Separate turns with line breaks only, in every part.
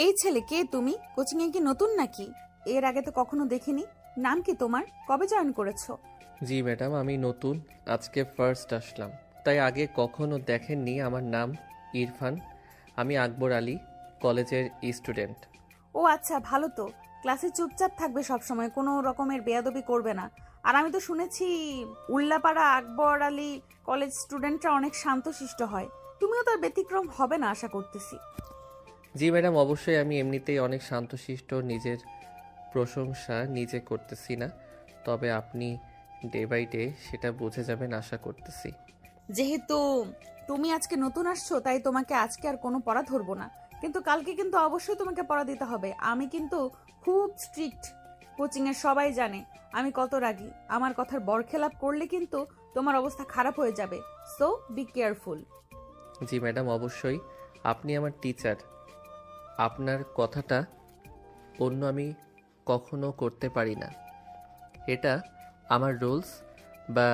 এই ছেলে কে তুমি? কোচিং এ কি নতুন নাকি? এর আগে তো কখনো দেখিনি। নাম কি তোমার? কবে জয়েন করেছো?
জি ম্যাডাম, আমি নতুন, আজকে ফার্স্ট আসলাম, তাই আগে কখনো দেখেননি। আমার নাম ইরফান, আমি আকবর আলী কলেজের স্টুডেন্ট।
ও আচ্ছা, ভালো তো। ক্লাসে চুপচাপ থাকবে সব সময়, কোনো রকমের বেয়াদবি করবে না। আর আমি তো শুনেছি উল্লাপাড়া আকবর আলী কলেজ স্টুডেন্টরা অনেক শান্তশিষ্ট হয়। তুমিও তার ব্যতিক্রম হবে না আশা করতেছি।
জি ম্যাডাম, অবশ্যই। আমি এমনিতেই অনেক শান্তশিষ্ট, নিজের প্রশংসা নিজে করতেছি না, তবে আপনি ডে বাই ডে সেটা বুঝে যাবেন আশা করতেছি।
যেহেতু তুমি আজকে নতুন আসছো, তাই তোমাকে আজকে আর কোনো পড়া ধরবো না। কিন্তু কালকে কিন্তু অবশ্যই তোমাকে পড়া দিতে হবে। আমি কিন্তু খুব স্ট্রিক্ট। কোচিং এর সবাই জানে আমি কত রাগী। আমার কথার বরখেলাপ করলে কিন্তু তোমার অবস্থা খারাপ হয়ে যাবে। So be careful.
G madam, অবশ্যই। আপনি আমার টিচার, আপনার কথাটা অন্য আমি কখনো করতে পারি না। এটা আমার রুলস বা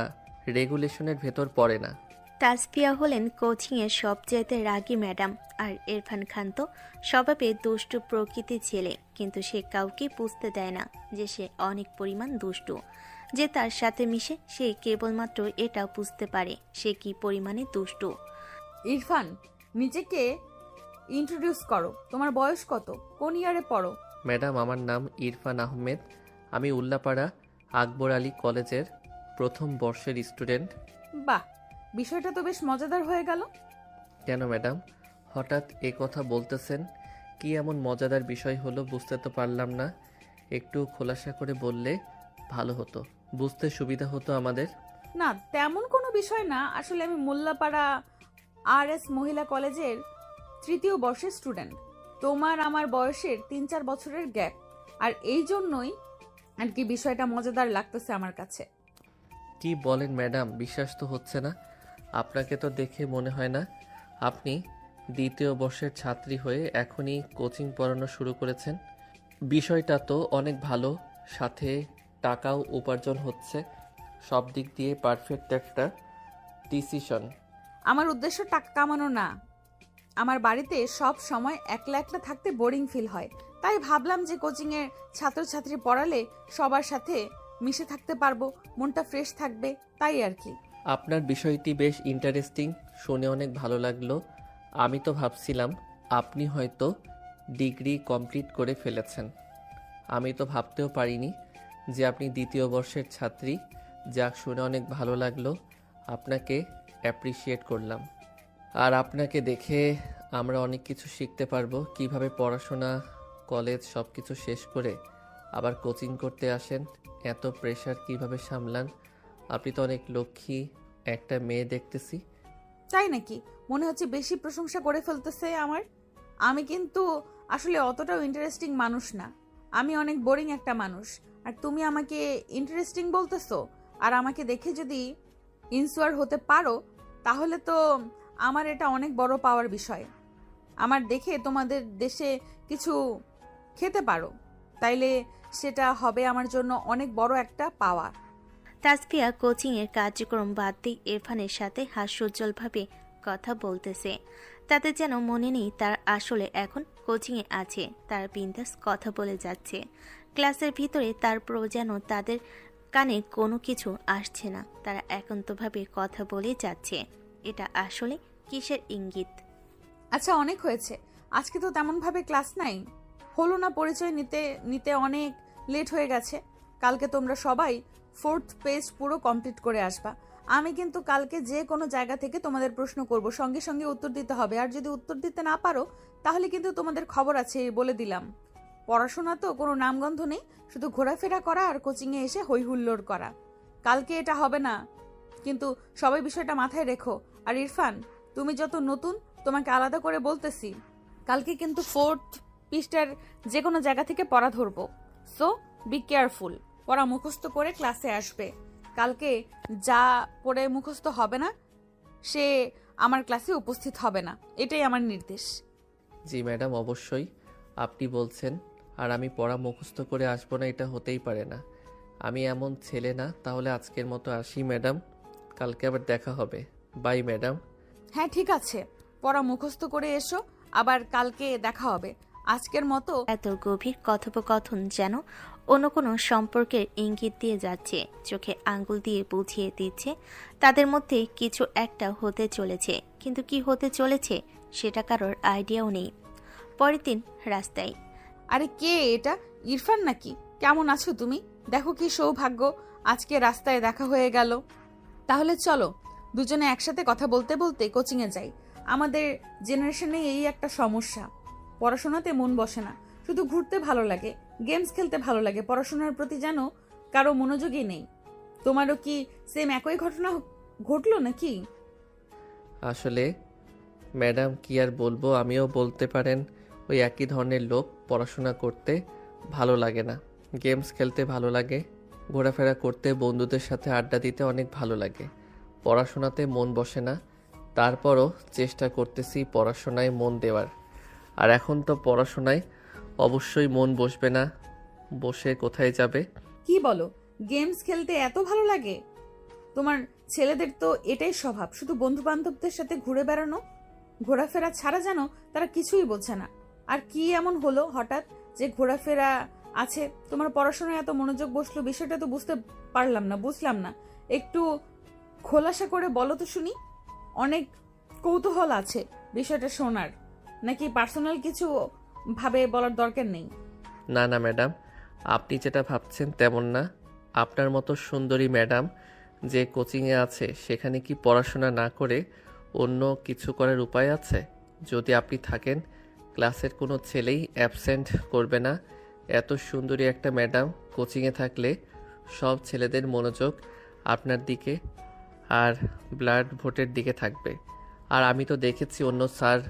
রেগুলেশনের ভেতর পড়ে না।
তাসফিয়া হলেন কোচিংয়ের সবচাইতে রাগী ম্যাডাম। আর ইরফান খান তো স্বভাবে দুষ্টু প্রকৃতির ছেলে, কিন্তু সে কাউকে বুঝতে দেয় না যে সে অনেক পরিমাণ দুষ্টু। যে তার সাথে মিশে সে কেবলমাত্র এটা বুঝতে পারে সে কি পরিমাণে দুষ্টু।
ইরফান, নিজেকে ইন্ট্রোডিউস করো। তোমার বয়স কত? কোন ইয়ারে পড়ো?
ম্যাডাম, আমার নাম ইরফান আহমেদ, আমি উল্লাপাড়া আকবর আলী কলেজের প্রথম বর্ষের স্টুডেন্ট।
বাহ, বিষয়টা তো বেশ মজাদার হয়ে গেল।
কেন ম্যাডাম, হঠাৎ এ কথা বলতেছেন? কি এমন মজাদার বিষয় হলো বুঝতে তো পারলাম না। একটু খোলাসা করে বললে ভালো হতো, বুঝতে সুবিধা হতো আমাদের।
না, তেমন কোনো বিষয় না। আসলে আমি মোল্লাপাড়া RS মহিলা কলেজের তৃতীয় বর্ষের স্টুডেন্ট। তোমার আমার বয়সের 3-4 বছরের গ্যাপ। আর এই জন্যই আর কি বিষয়টা মজাদার লাগতেছে আমার কাছে।
কি বলেন ম্যাডাম, বিশ্বাস তো হচ্ছে না। আপনাকে তো দেখে মনে হয় না আপনি দ্বিতীয় বর্ষের ছাত্রী হয়ে এখনই কোচিং পড়ানো শুরু করেছেন। বিষয়টা তো অনেক ভালো, সাথে টাকাও উপার্জন হচ্ছে, সব দিক দিয়ে পারফেক্ট একটা ডিসিশন।
আমার উদ্দেশ্য টাকা কামানো না। আমার বাড়িতে সব সময় একলা একলা থাকতে বোরিং ফিল হয়। তাই ভাবলাম যে কোচিং এর ছাত্রছাত্রী পড়ালে সবার সাথে মিশে থাকতে পারবো, মনটা ফ্রেশ থাকবে, তাই আর কি।
আপনার বিষয়টি বেশ ইন্টারেস্টিং, শুনে অনেক ভালো লাগলো। আমি তো ভাবছিলাম আপনি হয়তো ডিগ্রি কমপ্লিট করে ফেলেছেন। আমি তো ভাবতেও পারিনি যে আপনি দ্বিতীয় বর্ষের ছাত্রী। যাক, শুনে অনেক ভালো লাগলো, আপনাকে অ্যাপ্রিসিয়েট করলাম। আর আপনাকে দেখে আমরা অনেক কিছু শিখতে পারবো, কিভাবে পড়াশোনা, কলেজ সব কিছু শেষ করে আবার কোচিং করতে আসেন, এত প্রেশার কিভাবে সামলান। আপনি তো অনেক লক্ষ্মী একটা মেয়ে দেখতেছি।
তাই নাকি? মনে হচ্ছে বেশি প্রশংসা করে ফেলতেছে আমার। আমি কিন্তু আসলে অতটাও ইন্টারেস্টিং মানুষ না। আমি অনেক বোরিং একটা মানুষ। আর তুমি আমাকে ইন্টারেস্টিং বলতেছো? আর আমাকে দেখে যদি ইন্সপায়ার হতে পারো, তাহলে তো আমার এটা অনেক বড় পাওয়ার বিষয়। আমার দেখে তোমাদের দেশে কিছু খেতে পারো, তাইলে সেটা হবে আমার জন্য অনেক বড় একটা পাওয়া।
তাসফিয়া কোচিংয়ের কার্যক্রম বাদ দিয়ে ইরফানের সাথে হাস্যোজ্জ্বলভাবে কথা বলতেছে। তাতে যেন মনে নেই তার আসলে এখন কোচিংয়ে আছে। তার বিন্দাস কথা বলে যাচ্ছে ক্লাসের ভিতরে, তারপরও যেন তাদের কানে কোনো কিছু আসছে না। তারা একান্তভাবে কথা বলে যাচ্ছে। এটা আসলে কিসের ইঙ্গিত?
আচ্ছা, অনেক হয়েছে। আজকে তো তেমনভাবে ক্লাস নাই, হলো না। পরিচয় নিতে নিতে অনেক লেট হয়ে গেছে। কালকে তোমরা সবাই 4th পেজ পুরো কমপ্লিট করে আসবা। আমি কিন্তু কালকে যে কোনো জায়গা থেকে তোমাদের প্রশ্ন করব, সঙ্গে সঙ্গে উত্তর দিতে হবে। আর যদি উত্তর দিতে না পারো, তাহলে কিন্তু তোমাদের খবর আছে, বলে দিলাম। পড়াশোনা তো কোনো নামগন্ধ নেই, শুধু ঘোরাফেরা করা আর কোচিংয়ে এসে হই হুল্লোড় করা। কালকে এটা হবে না, কিন্তু সবাই বিষয়টা মাথায় রেখো। আর ইরফান, তুমি যত নতুন, তোমাকে আলাদা করে বলতেছি, কালকে কিন্তু 4th পৃষ্ঠার যে কোনো জায়গা থেকে পড়া ধরবো। So be careful. পড়া মুখস্থ করে ক্লাসে আসবে। কালকে যা পড়ে মুখস্থ হবে না, সে আমার ক্লাসে উপস্থিত হবে না, এটাই আমার নির্দেশ।
জি ম্যাডাম, অবশ্যই। আপনি বলছেন আর আমি পড়া মুখস্থ করে আসবো না, এটা হতেই পারে না। আমি এমন ছেলে না। তাহলে আজকের মতো আসি ম্যাডাম, কালকে আবার দেখা হবে। Bye madam.
হ্যাঁ, ঠিক আছে, পড়া মুখস্থ করে এসো, আবার কালকে দেখা হবে। আজকের মতো
এত গভীর কথোপকথন যেন অন্য কোনো সম্পর্কের ইঙ্গিত দিয়ে যাচ্ছে, চোখে আঙ্গুল দিয়ে বুঝিয়ে দিচ্ছে তাদের মধ্যে কিছু একটা হতে চলেছে, কিন্তু কি হতে চলেছে সেটা কারোর আইডিয়াও নেই। পরের দিন রাস্তায়।
আরে কে এটা? ইরফান নাকি? কেমন আছো তুমি? দেখো কি সৌভাগ্য, আজকে রাস্তায় দেখা হয়ে গেল। তাহলে চলো দুজনে একসাথে কথা বলতে বলতে কোচিংয়ে যাই। আমাদের জেনারেশনে এই একটা সমস্যা, পড়াশোনাতে মন বসে না, শুধু ঘুরতে ভালো লাগে, গেমস খেলতে ভালো লাগে, পড়াশোনার প্রতি যেন কারো মনোযোগই নেই। তোমারও কি সেম একই ঘটনা ঘটলো নাকি?
আসলে ম্যাডাম কি আর বলবো, আমিও বলতে পারেন ওই একই ধরনের লোক। পড়াশোনা করতে ভালো লাগে না, গেমস খেলতে ভালো লাগে, ঘোরাফেরা করতে, বন্ধুদের সাথে আড্ডা দিতে অনেক ভালো লাগে। পড়াশোনাতে মন বসে না, তারপরও চেষ্টা করতেছি পড়াশোনায় মন দেওয়ার। আর এখন তো পড়াশোনায় অবশ্যই মন বসবে না, বসে কোথায় যাবে?
কি বলো, গেমস খেলতে এত ভালো লাগে? তোমার ছেলেদের তো এটাই স্বভাব, শুধু বন্ধু বান্ধবদের সাথে ঘুরে বেড়ানো, ঘোরাফেরা ছাড়া যেন তারা কিছুই বোঝে না। আর কি এমন হলো হঠাৎ যে ঘোরাফেরা আছে, তোমার পড়াশোনায় এত মনোযোগ বসলো, বিষয়টা তো বুঝলাম না। একটু খোলাসা করে বলো তো শুনি। অনেক কৌতূহল আছে বিষয়টা শোনার, নাকি পার্সোনাল কিছু ভাবে বলার দরকার নেই?
না না ম্যাডাম, আপনি যেটা ভাবছেন তেমন না। আপনার মতো সুন্দরী ম্যাডাম যে কোচিংয়ে আছে, সেখানে কি পড়াশোনা না করে অন্য কিছু করার উপায় আছে? যদি আপনি থাকেন, ক্লাসের কোনো ছেলেই অ্যাবসেন্ট করবে না। এত সুন্দরী একটা ম্যাডাম কোচিংয়ে থাকলে সব ছেলেদের মনোযোগ আপনার দিকে আর ব্লাড ভোটের দিকে থাকবে। আর আমি তো দেখেছি অন্য স্যার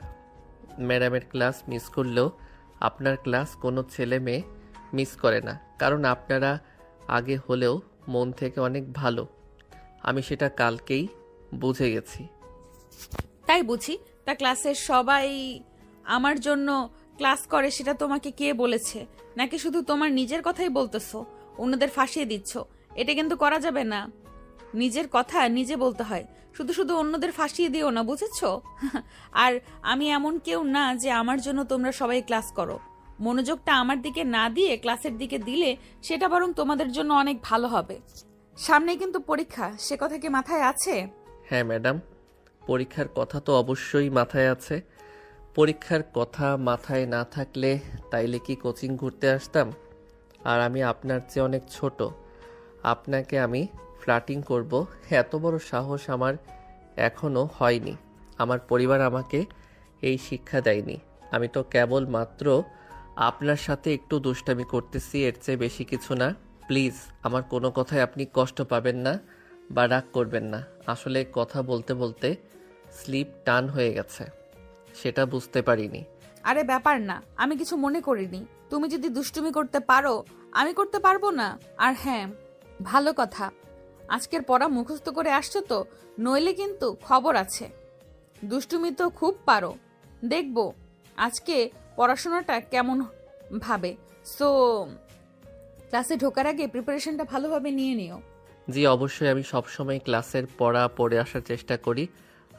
ম্যাডামের ক্লাস মিস করলেও আপনার ক্লাস কোনো ছেলে মেয়ে মিস করে না, কারণ আপনারা আগে হলেও মন থেকে অনেক ভালো। আমি সেটা কালকেই বুঝে গেছি।
তাই বুঝি? তা ক্লাসের সবাই আমার জন্য ক্লাস করে সেটা তোমাকে কে বলেছে? নাকি শুধু তোমার নিজের কথাই বলতেছো, অন্যদের ফাঁসিয়ে দিচ্ছ? এটা কিন্তু করা যাবে না, নিজের কথা নিজে বলতে হয়, শুধু শুধু অন্যদের ফাঁসিয়ে দিও না, বুঝেছো? আর আমি এমন কেউ না যে আমার জন্য তোমরা সবাই ক্লাস করো। মনোযোগটা আমার দিকে না দিয়ে ক্লাসের দিকে দিলে সেটা বরং তোমাদের জন্য অনেক ভালো হবে। সামনে কিন্তু পরীক্ষা, সে কথা কি মাথায় আছে?
হ্যাঁ ম্যাডাম, পরীক্ষার কথা তো অবশ্যই মাথায় আছে। পরীক্ষার কথা মাথায় না থাকলে তাইলে কি কোচিং ঘুরতে আসতাম? আর আমি আপনার চেয়ে অনেক ছোট, আপনাকে আমি ফ্লার্টিং করব এত বড় সাহস আমার এখনও হয়নি। আমার পরিবার আমাকে এই শিক্ষা দেয়নি। আমি তো কেবল মাত্র আপনার সাথে একটু দুষ্টামি করতেছি, এর চেয়ে বেশি কিছু না। প্লিজ আমার কোনো কথায় আপনি কষ্ট পাবেন না বা রাগ করবেন না। আসলে কথা বলতে বলতে স্লিপ টান হয়ে গেছে, সেটা বুঝতে পারিনি।
আরে ব্যাপার না, আমি কিছু মনে করিনি। তুমি যদি দুষ্টুমি করতে পারো, আমি করতে পারবো না? আর হ্যাঁ, ভালো কথা, আজকের পড়া মুখস্থ করে আসছো তো, নইলে কিন্তু খবর আছে। দুষ্টুমি তো খুব পারো, দেখবো আজকে পড়াশোনাটা কেমন ভাবে। সো ক্লাসে ঢোকার আগে প্রিপারেশনটা ভালোভাবে নিয়ে নিও।
জি অবশ্যই, আমি সবসময় ক্লাসের পড়া পড়ে আসার চেষ্টা করি,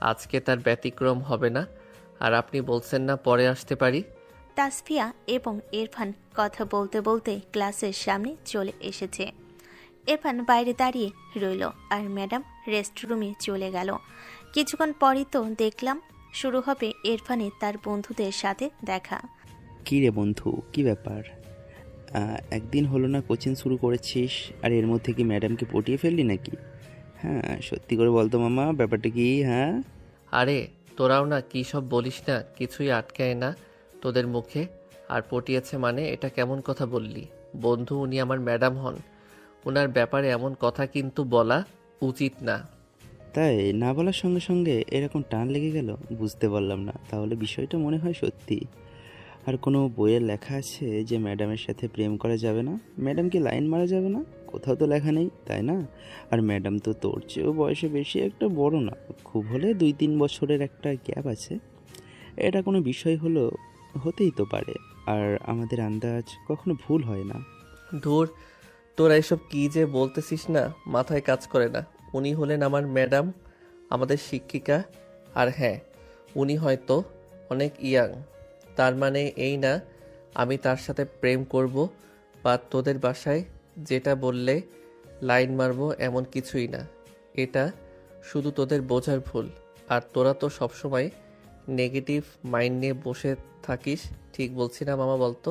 আজকে তার ব্যতিক্রম হবে না। আর আপনি বলছেন না পরে আসতে পারি?
তাসফিয়া এবং ইরফান কথা বলতে বলতে ক্লাসের সামনে চলে এসেছে। ইরফান বাইরে দাঁড়িয়ে রইল আর ম্যাডাম রেস্টরুমে চলে গেল। কিছুক্ষণ পরই তো দেখলাম শুরু হবে ইরফানের তার বন্ধুদের সাথে দেখা।
কী রে বন্ধু, কি ব্যাপার? একদিন হলো না কোচিং শুরু করেছিস, আর এর মধ্যে কি ম্যাডামকে পটিয়ে ফেললি নাকি? হ্যাঁ, সত্যি করে বলতো মামা, ব্যাপারটা কি? হ্যাঁ,
আরে তোরাও না কী সব বলিস না, কিছুই আটকায় না তোদের মুখে। আর পটিয়েছে মানে এটা কেমন কথা বললি? বন্ধু, উনি আমার ম্যাডাম হন, ওনার ব্যাপারে এমন কথা কিন্তু বলা উচিত না।
তাই না বলার সঙ্গে সঙ্গে এরকম টান লেগে গেল, বুঝতে পারলাম না। তাহলে বিষয়টা মনে হয় সত্যি। আর কোনো বইয়ের লেখা আছে যে ম্যাডামের সাথে প্রেম করা যাবে না, ম্যাডামকে লাইন মারা যাবে না? কোথাও তো লেখা নেই, তাই না? আর ম্যাডাম তো তোর চেয়েও বয়সে বেশি একটা বড় না, খুব হলে 2-3 বছরের একটা গ্যাপ আছে। এটা কোনো বিষয় হলো, হতেই তো পারে। আর আমাদের আন্দাজ কখনো ভুল হয় না।
ধুর, তোরা এসব কী যে বলতেছিস না, মাথায় কাজ করে না। উনি হলেন আমার ম্যাডাম, আমাদের শিক্ষিকা। আর হ্যাঁ, উনি হয়তো অনেক ইয়াং, তার মানে এই না আমি তার সাথে প্রেম করব বা তোদের বাসায় যেটা বললে লাইন মারবো এমন কিছুই না। এটা শুধু তোদের বোঝার ভুল। আর তোরা তো সবসময় নেগেটিভ মাইন্ড নিয়ে বসে থাকিস। ঠিক বলছি না মামা, বলতো?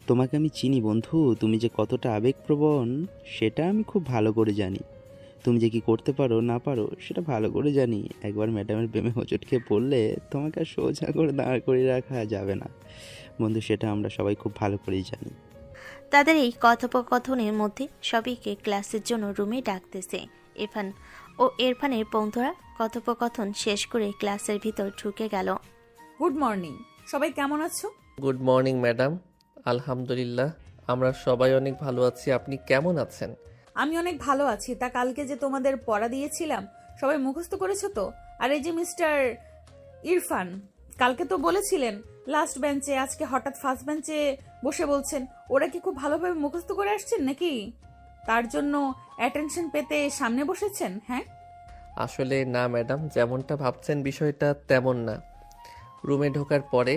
তোমাকে আমি চিনি বন্ধু, তুমি যে কতটা আবেগপ্রবণ সেটা আমি খুব ভালো করে জানি। তুমি যে কি করতে পারো না পারো সেটা ভালো করে জানি। একবার ম্যাডামের প্রেমে হোঁচট খেয়ে পড়লে তোমাকে আর সোজা করে দাঁড় করিয়ে রাখা যাবে না বন্ধু, সেটা আমরা সবাই খুব ভালো করেই জানি।
তাদের এই কথোপকথনের মধ্যে সবাইকে ক্লাসের জন্য রুমে ডাকতেছে। ইরফান ও ইরফানের বন্ধুরা কথোপকথন শেষ করে ক্লাসের ভিতর ঢুকে গেল।
গুড মর্নিং, সবাই কেমন আছো?
Good morning madam. আলহামদুলিল্লাহ, আমরা সবাই অনেক ভালো আছি। আপনি কেমন আছেন?
আমি অনেক ভালো আছি। তা কালকে যে তোমাদের পড়া দিয়েছিলাম সবাই মুখস্থ করেছো তো? আর এই যে মিস্টার ইরফান, কালকে তো বলেছিলেন লাস্ট বেঞ্চে, আজকে হঠাৎ ফার্স্ট বেঞ্চে বসে বলছেন। ওরা কি খুব ভালোভাবে মুখস্থ করে আসছেন নাকি? তার জন্য অ্যাটেনশন পেতে সামনে বসেছেন? হ্যাঁ,
আসলে না ম্যাডাম, যেমনটা ভাবছেন বিষয়টা তেমন না। রুমে ঢোকার পরে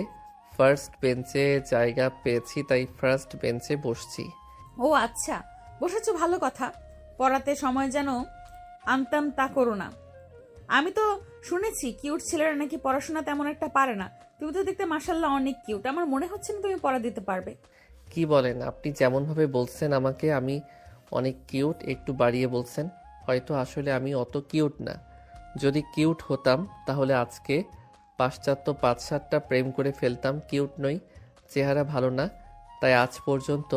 ফার্স্ট বেঞ্চে জায়গা পেয়েছি, তাই ফার্স্ট বেঞ্চে বসছি।
ও আচ্ছা, বসেছো, ভালো কথা। পড়াতে সময় যেন আনতাম তা করো না। আমি তো শুনেছি কিউট ছেলেরা নাকি পড়াশোনা তেমন একটা পারে না। তুমি তো দেখতে মাশাল্লাহ অনেক কিউট। আমার মনে হচ্ছে না তুমি পড়া দিতে পারবে।
কি বলেন আপনি? যেমনভাবে বলছেন আমাকে আমি অনেক কিউট, একটু বাড়িয়ে বলছেন। হয়তো আসলে আমি অত কিউট না। যদি কিউট হতাম তাহলে আজকে পাশ্চাত্য ৫-৭টা প্রেম করে ফেলতাম। কিউট নই, চেহারা ভালো না, তাই আজ পর্যন্ত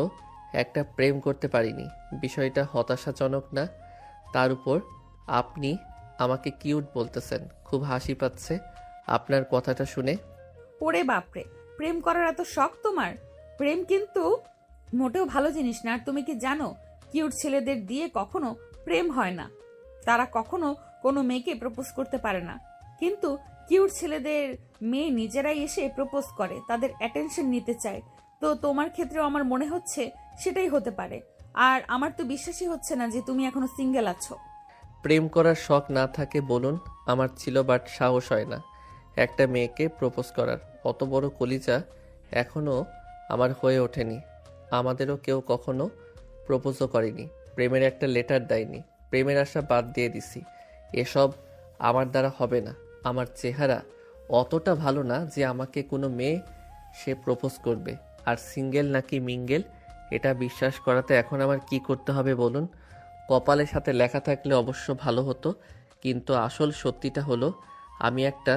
একটা প্রেম করতে পারিনি। বিষয়টা হতাশাজনক না? তার উপর আপনি আমাকে কিউট বলতেছেন। খুব হাসি পাচ্ছে আপনার কথাটা শুনে।
ওরে বাপরে, প্রেম করার এত শখ তোমার? প্রেম কিন্তু মোটেও ভালো জিনিস না। আর তুমি কি জানো, কিউট ছেলেদের দিয়ে কখনো প্রেম হয় না। তারা কখনো কোনো মেয়েকে প্রপোজ করতে পারে না। কিন্তু কিউট ছেলেদের মেয়ে নিজেরাই এসে প্রপোজ করে, তাদের অ্যাটেনশন নিতে চায়। তো তোমার ক্ষেত্রেও আমার মনে হচ্ছে সেটাই হতে পারে। আর আমার তো বিশ্বাসই হচ্ছে না যে তুমি এখনো সিঙ্গেল আছো।
প্রেম করার শখ না থাকে বলুন? আমার ছিল, বাট সাহস হয় না একটা মেয়েকে প্রপোজ করার। অত বড় কলিজা এখনও আমার হয়ে ওঠেনি। আমাদেরও কেউ কখনো প্রপোজও করেনি, প্রেমের একটা লেটার দেয়নি। প্রেমের আশা বাদ দিয়ে দিছি। এসব আমার দ্বারা হবে না। আমার চেহারা অতটা ভালো না যে আমাকে কোনো মেয়ে সে প্রপোজ করবে। আর সিঙ্গেল নাকি মিঙ্গেল এটা বিশ্বাস করাতে এখন আমার কি করতে হবে বলুন? কপালের সাথে লেখা থাকলে অবশ্য ভালো হতো, কিন্তু আসল সত্যিটা হলো আমি একটা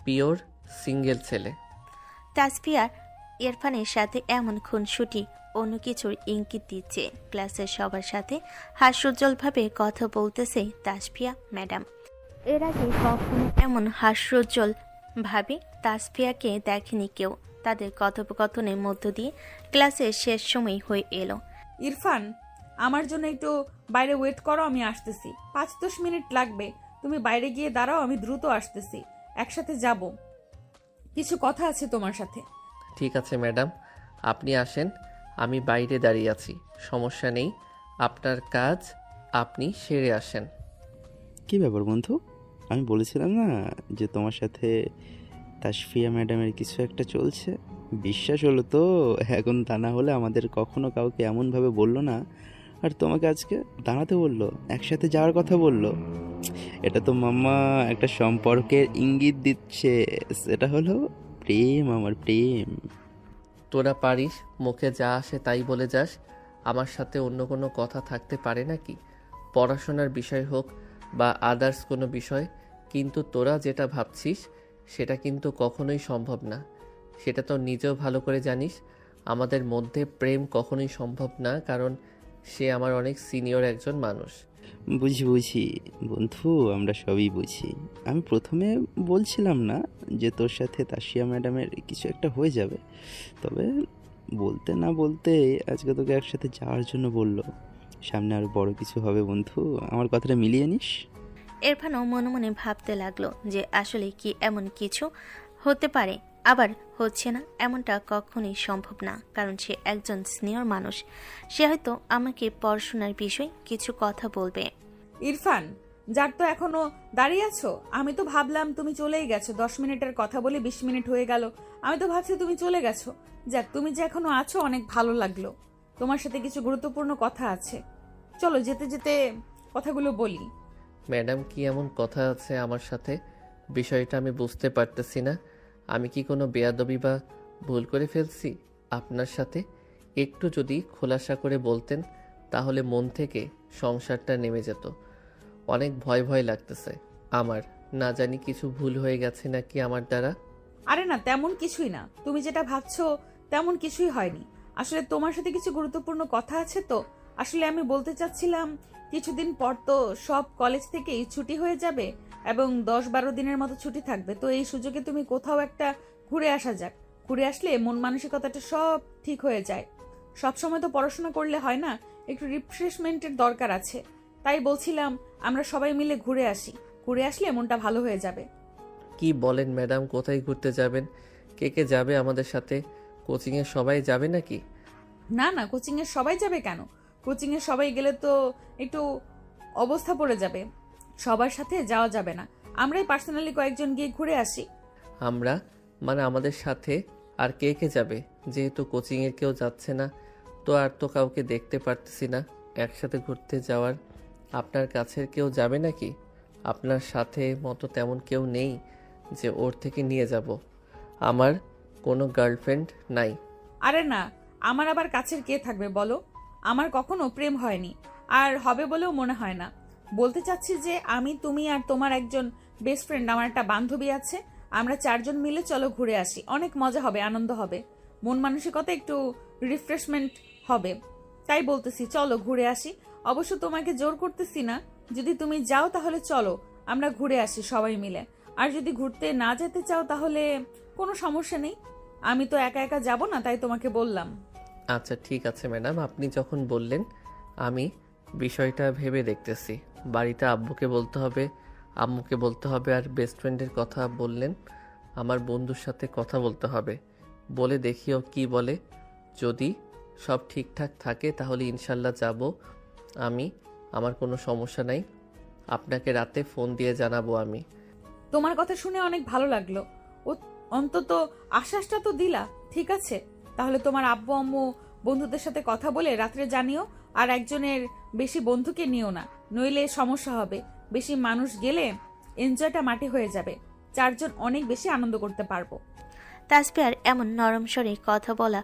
পিওর সিঙ্গেল ছেলে।
তাসফিয়া ইরফানের সাথে এমন খুনসুটি অন্য কিছুর ইঙ্গিত দিচ্ছে। ক্লাসের সবার সাথে হাস্যোজ্জ্বলভাবে কথা বলতেছে তাসফিয়া ম্যাডাম। এর আগে কখনো এমন হাস্যোজ্জ্বল ভাবে তাসফিয়াকে দেখেনি কেউ। তাদের কথোপকথনের মধ্য দিয়ে ক্লাসের শেষ সময় হয়ে এলো।
ইরফান, আমার জন্য একটু বাইরে ওয়েট করো, আমি আসতেছি। ৫-১০ মিনিট লাগবে। তুমি বাইরে গিয়ে দাঁড়াও, আমি দ্রুত আসতেছি। একসাথে যাব, কিছু কথা আছে তোমার সাথে।
ঠিক আছে ম্যাডাম, আপনি আসেন, আমি বাইরে দাঁড়িয়ে আছি, সমস্যা নেই। আপনার কাজ আপনি সেরে আসেন।
কি ব্যাপার বন্ধু, আমি বলেছিলাম না যে তোমার সাথে তাসফিয়া ম্যাডামের কিছু একটা চলছে? বিশ্বাস হলো তো? এখন তা না হলে আমাদের কখনো কাউকে এমনভাবে বললো না, আর তোমাকে আজকে দাঁড়াতে বললো, একসাথে যাওয়ার কথা বললো। এটা তো মাম্মা একটা সম্পর্কের ইঙ্গিত দিচ্ছে। সেটা হলো প্রেম, আমার প্রেম।
তোরা পারিস মুখে যা আসে তাই বলে যাস। আমার সাথে অন্য কোনো কথা থাকতে পারে নাকি? পড়াশোনার বিষয় হোক বা আদার্স কোনো বিষয়। কিন্তু তোরা যেটা ভাবছিস সেটা কিন্তু কখনোই সম্ভব না। সেটা তো নিজেও ভালো করে জানিস। আমাদের মধ্যে প্রেম কখনোই সম্ভব না, কারণ সে আমার অনেক সিনিয়র একজন মানুষ।
বুঝি বন্ধু, আমরা সবই বুঝি। আমি প্রথমে বলছিলাম না যে তোর সাথে তাসফিয়া ম্যাডামের কিছু একটা হয়ে যাবে, তবে বলতে না বলতে আজকে তোকে একসাথে যাওয়ার জন্য বললো। সামনে আরও বড় কিছু হবে বন্ধু, আমার কথাটা মিলিয়ে নিস।
ইরফানও মনে মনে ভাবতে লাগলো যে আসলে কি এমন কিছু হতে পারে, আবার হচ্ছে না। এমনটা কখনোই সম্ভব না, কারণ সে একজন সিনিয়র মানুষ। সে হয়তো আমাকে পড়াশোনার বিষয়ে কিছু কথা বলবে।
ইরফান, যার তো এখনো দাঁড়িয়ে আছো। আমি তো ভাবলাম তুমি চলেই গেছো, 10 মিনিটের কথা বলে 20 মিনিট হয়ে গেল। আমি তো ভাবছি তুমি চলে গেছো। যাক, তুমি যে এখনো আছো অনেক ভালো লাগলো। তোমার সাথে কিছু গুরুত্বপূর্ণ কথা আছে, চলো যেতে যেতে কথাগুলো বলি।
ম্যাডাম, কি এমন কথা আছে আমার সাথে? বিষয়টা আমি বুঝতে পারতেছি না। আমি কি কোনো বেয়াদবি বা ভুল করে ফেলছি আপনার সাথে? একটু যদি খোলাসা করে বলতেন তাহলে মন থেকে সংসারটা নেমে যেত। অনেক ভয় ভয় লাগতেছে আমার, না জানি কিছু ভুল হয়ে গেছে নাকি আমার দ্বারা।
আরে না, তেমন কিছুই না। তুমি যেটা ভাবছো তেমন কিছুই হয়নি। আসলে তোমার সাথে কিছু গুরুত্বপূর্ণ কথা আছে তো। আসলে আমি বলতে চাচ্ছিলাম, কিছুদিন পর তো সব কলেজ থেকেই ছুটি হয়ে যাবে এবং 10-12 দিনের মতো ছুটি থাকবে। তো এই সুযোগে তুমি কোথাও একটা ঘুরে আসা যাক। ঘুরে আসলে মন মানসিকতাটা সব ঠিক হয়ে যায়। সব সময় তো পড়াশোনা করলে হয় না, একটু রিফ্রেশমেন্টের দরকার আছে। তাই বলছিলাম আমরা সবাই মিলে ঘুরে আসি। ঘুরে আসলে মনটা ভালো হয়ে যাবে।
কি বলেন ম্যাডাম? কোথায় ঘুরতে যাবেন? কে কে যাবে আমাদের সাথে? কোচিংয়ে সবাই যাবে নাকি?
না না, কোচিং এর সবাই যাবে কেন? কোচিং এর সবাই গেলে তো একটু অবস্থা পড়ে যাবে। সবার সাথে যাওয়া যাবে না। আমরাই পার্সোনালি কয়েকজন গিয়ে ঘুরে আসি।
আমরা মানে আমাদের সাথে আর কে কে যাবে? যেহেতু কোচিংয়ের কেউ যাচ্ছে না, তো আর তো কাউকে দেখতে পারতেছি না একসাথে ঘুরতে যাওয়ার। আপনার কাছের কেউ যাবে নাকি? আপনার সাথে মতো তেমন কেউ নেই যে ওর থেকে নিয়ে যাব। আমার কোনো গার্লফ্রেন্ড নাই।
আরে না, আমার আবার কাছের কে থাকবে বলো? আমার কখনো প্রেম হয়নি, আর হবে বলেও মনে হয় না। বলতে চাচ্ছি যে আমি, তুমি আর তোমার একজন বেস্ট ফ্রেন্ড, আমার একটা বান্ধবী আছে। আমরা 4জন মিলে চলো ঘুরে আসি। অনেক মজা হবে, আনন্দ হবে, মন মানসিকতা একটু রিফ্রেশমেন্ট হবে। তাই বলতেছি চলো ঘুরে আসি। অবশ্য তোমাকে জোর করতেছি না। যদি তুমি যাও তাহলে চলো আমরা ঘুরে আসি সবাই মিলে। আর যদি ঘুরতে না যেতে চাও তাহলে কোনো সমস্যা নেই। আমি তো একা একা যাব না, তাই তোমাকে বললাম।
আচ্ছা ঠিক আছে ম্যাডাম, আপনি যখন বললেন আমি বিষয়টা ভেবে দেখতেছি। বাড়িতে আব্বুকে বলতে হবে, আম্মুকে বলতে হবে, আর বেস্ট ফ্রেন্ডের কথা বললেন, আমার বন্ধুর সাথে কথা বলতে হবে। বলে দেখিও কি বলে। যদি সব ঠিকঠাক থাকে তাহলে ইনশাল্লাহ যাব আমি। আমার কোনো সমস্যা নাই, আপনাকে রাতে ফোন দিয়ে জানাবো আমি।
তোমার কথা শুনে অনেক ভালো লাগলো। ও, অন্তত আশ্বাসটা তো দিলা। ঠিক আছে, তাহলে তোমার আব্বু আম্মু বন্ধুদের সাথে কথা বলে রাত্রে জানিও। আর একজনের বেশি বন্ধুকে নিও না, নইলে সমস্যা হবে। বেশি মানুষ গেলে এনজয়টা মাটি হয়ে যাবে। 4জন অনেক বেশি আনন্দ করতে পারবো।
তাসফিয়ার এমন নরম স্বরে কথা বলা,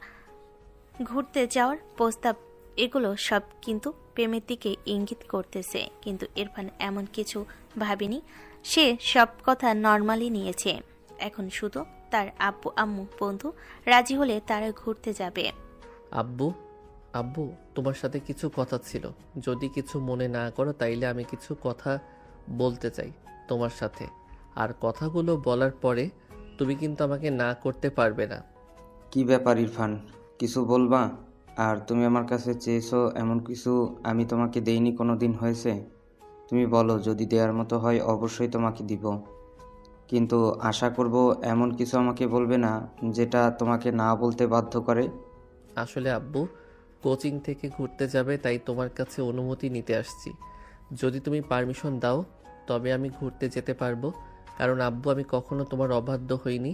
ঘুরতে যাওয়ার প্রস্তাব, এগুলো সব কিন্তু প্রেমের দিকে ইঙ্গিত করতেছে। কিন্তু ইরফান এমন কিছু ভাবেনি। সে সব কথা নর্মালি নিয়েছে। এখন শুধু তার আব্বু আম্মু বন্ধু রাজি হলে তারা ঘুরতে যাবে।
আব্বু, আব্বু, তোমার সাথে কিছু কথা ছিল। যদি কিছু মনে না করো তাইলে আমি কিছু কথা বলতে চাই তোমার সাথে। আর কথাগুলো বলার পরে তুমি কিন্তু আমাকে না করতে পারবে না।
কি ব্যাপার ইরফান, কিছু বলবা? আর তুমি আমার কাছে চেয়েছো এমন কিছু আমি তোমাকে দেইনি কোনো দিন হয়েছে? তুমি বলো, যদি দেওয়ার মতো হয় অবশ্যই তোমাকে দিব। কিন্তু আশা করব এমন কিছু আমাকে বলবে না যেটা তোমাকে না বলতে বাধ্য করে।
আসলে আব্বু কোচিং থেকে ঘুরতে যাবে, তাই তোমার কাছে অনুমতি নিতে আসছি। যদি তুমি পারমিশন দাও তবে আমি ঘুরতে যেতে পারবো। কারণ আব্বু, আমি কখনো তোমার অবাধ্য হইনি।